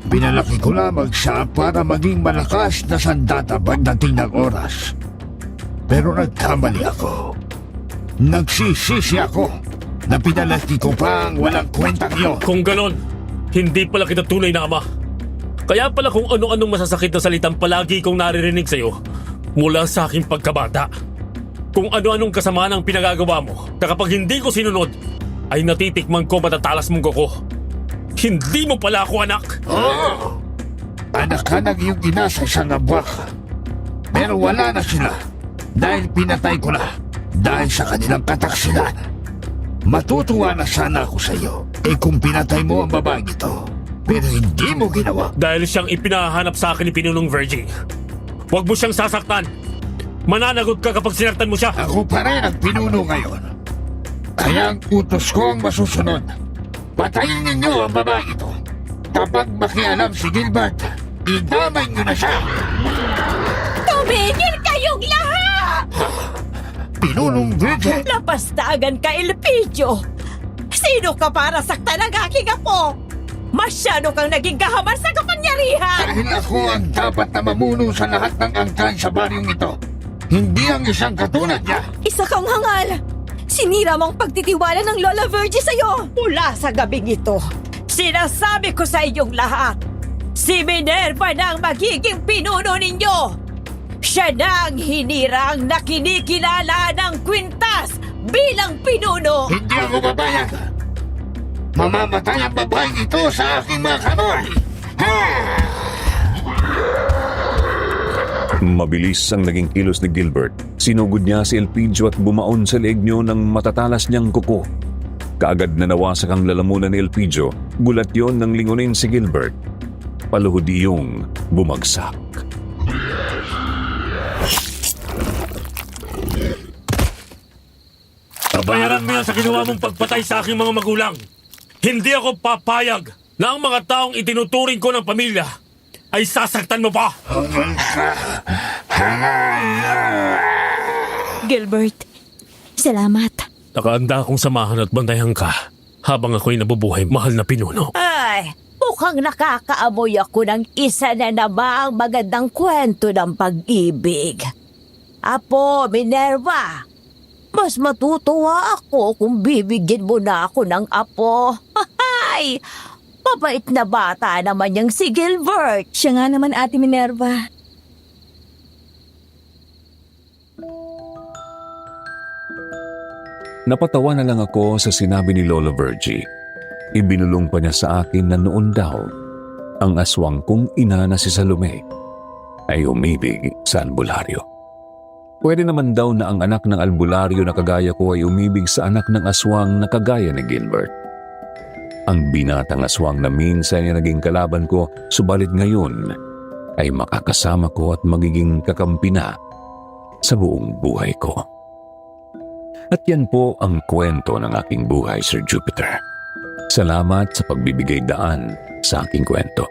S7: Pinalaki ko lamang siya para maging malakas na sandata pagdating ng oras. Pero nagkamali ako. Nagsisisi ako na pinalaki ko pa ang walang kwentang iyo.
S9: Kung ganon, hindi pala kita tunay na ama. Kaya pala kung ano-anong masasakit na salitang palagi kong naririnig sa'yo mula sa aking pagkabata. Kung ano-anong kasamaan ang pinagagawa mo na kapag hindi ko sinunod, ay natitikman ko matatalas mong kuko. Hindi mo pala ako anak!
S7: Oo! Anak ka ng iyong ina sa isang abwak. Pero wala na sila dahil pinatay ko na dahil sa kanilang kataksilan. Matutuwa na sana ako sa iyo kung pinatay mo ang babaeng ito. Pero hindi mo ginawa.
S9: Dahil siyang ipinahanap sa akin ni Pinunong Virgie. Huwag mo siyang sasaktan. Mananagot ka kapag sinaktan mo siya.
S7: Ako pa rin ang pinuno ngayon. Kaya ang utos ko ang masusunod. Patayin ninyo ang babae ito. Kapag makialam si Gilbert, idamay nyo na siya.
S2: Tumigil kayong lahat!
S7: Pinunong Virgie,
S2: Lapastagan ka, Elpidio! Sino ka para saktan ang aking apo? Masyado kang naging kahamar sa kapangyarihan!
S7: dahil ako ang dapat na mamuno sa lahat ng angkan sa baryong ito. Hindi ang isang katulad niya.
S10: Isa kang hangal! Sinira mo ang pagtitiwala ng Lola Virgie sa'yo!
S2: Mula sa gabing ito, sinasabi ko sa inyong lahat, si Minerva na ang magiging pinuno ninyo! Siya na ang hinirang na kinikilala ng Quintas bilang pinuno!
S7: Hindi ako babayag. Mamamatay ang babaeng ito sa aking mga kamay.
S6: Mabilis ang naging kilos ni Gilbert. Sinugod niya si Elpidio at bumaon sa leeg niyo ng matatalas niyang kuko. Kaagad na nawasak ang lalamunan ni Elpidio. Gulat yon nang lingunin si Gilbert. Paluhod iyong bumagsak.
S9: Bayaran mo yan sa ginawa mong pagpatay sa aking mga magulang. Hindi ako papayag na ang mga taong itinuturing ko ng pamilya ay sasaktan mo pa.
S2: Gilbert, salamat.
S9: Nakaanda akong samahan at bantayan ka habang ako'y nabubuhay mahal na pinuno.
S2: Ay, mukhang nakakaamoy ako ng isa na namang magandang kwento ng pag-ibig. Apo, Minerva, mas matutuwa ako kung bibigyan mo na ako ng apo. Hay! Mabait na bata naman yung si Gilbert.
S10: Siya nga naman, Ate Minerva.
S6: Napatawa na lang ako sa sinabi ni Lola Virgie. Ibinulong pa niya sa akin na noon daw, ang aswang kong ina na si Salome ay umibig sa albularyo. Pwede naman daw na ang anak ng albularyo na kagaya ko ay umibig sa anak ng aswang na kagaya ni Gilbert. Ang binatang aswang na minsan ay naging kalaban ko, subalit ngayon ay makakasama ko at magiging kakampi na sa buong buhay ko. At yan po ang kwento ng aking buhay, Sir Jupiter. Salamat sa pagbibigay daan sa aking kwento.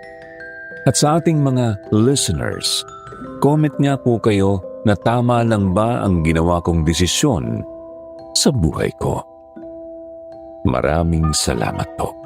S6: At sa ating mga listeners, comment nga po kayo na tama lang ba ang ginawa kong desisyon sa buhay ko. Maraming salamat po.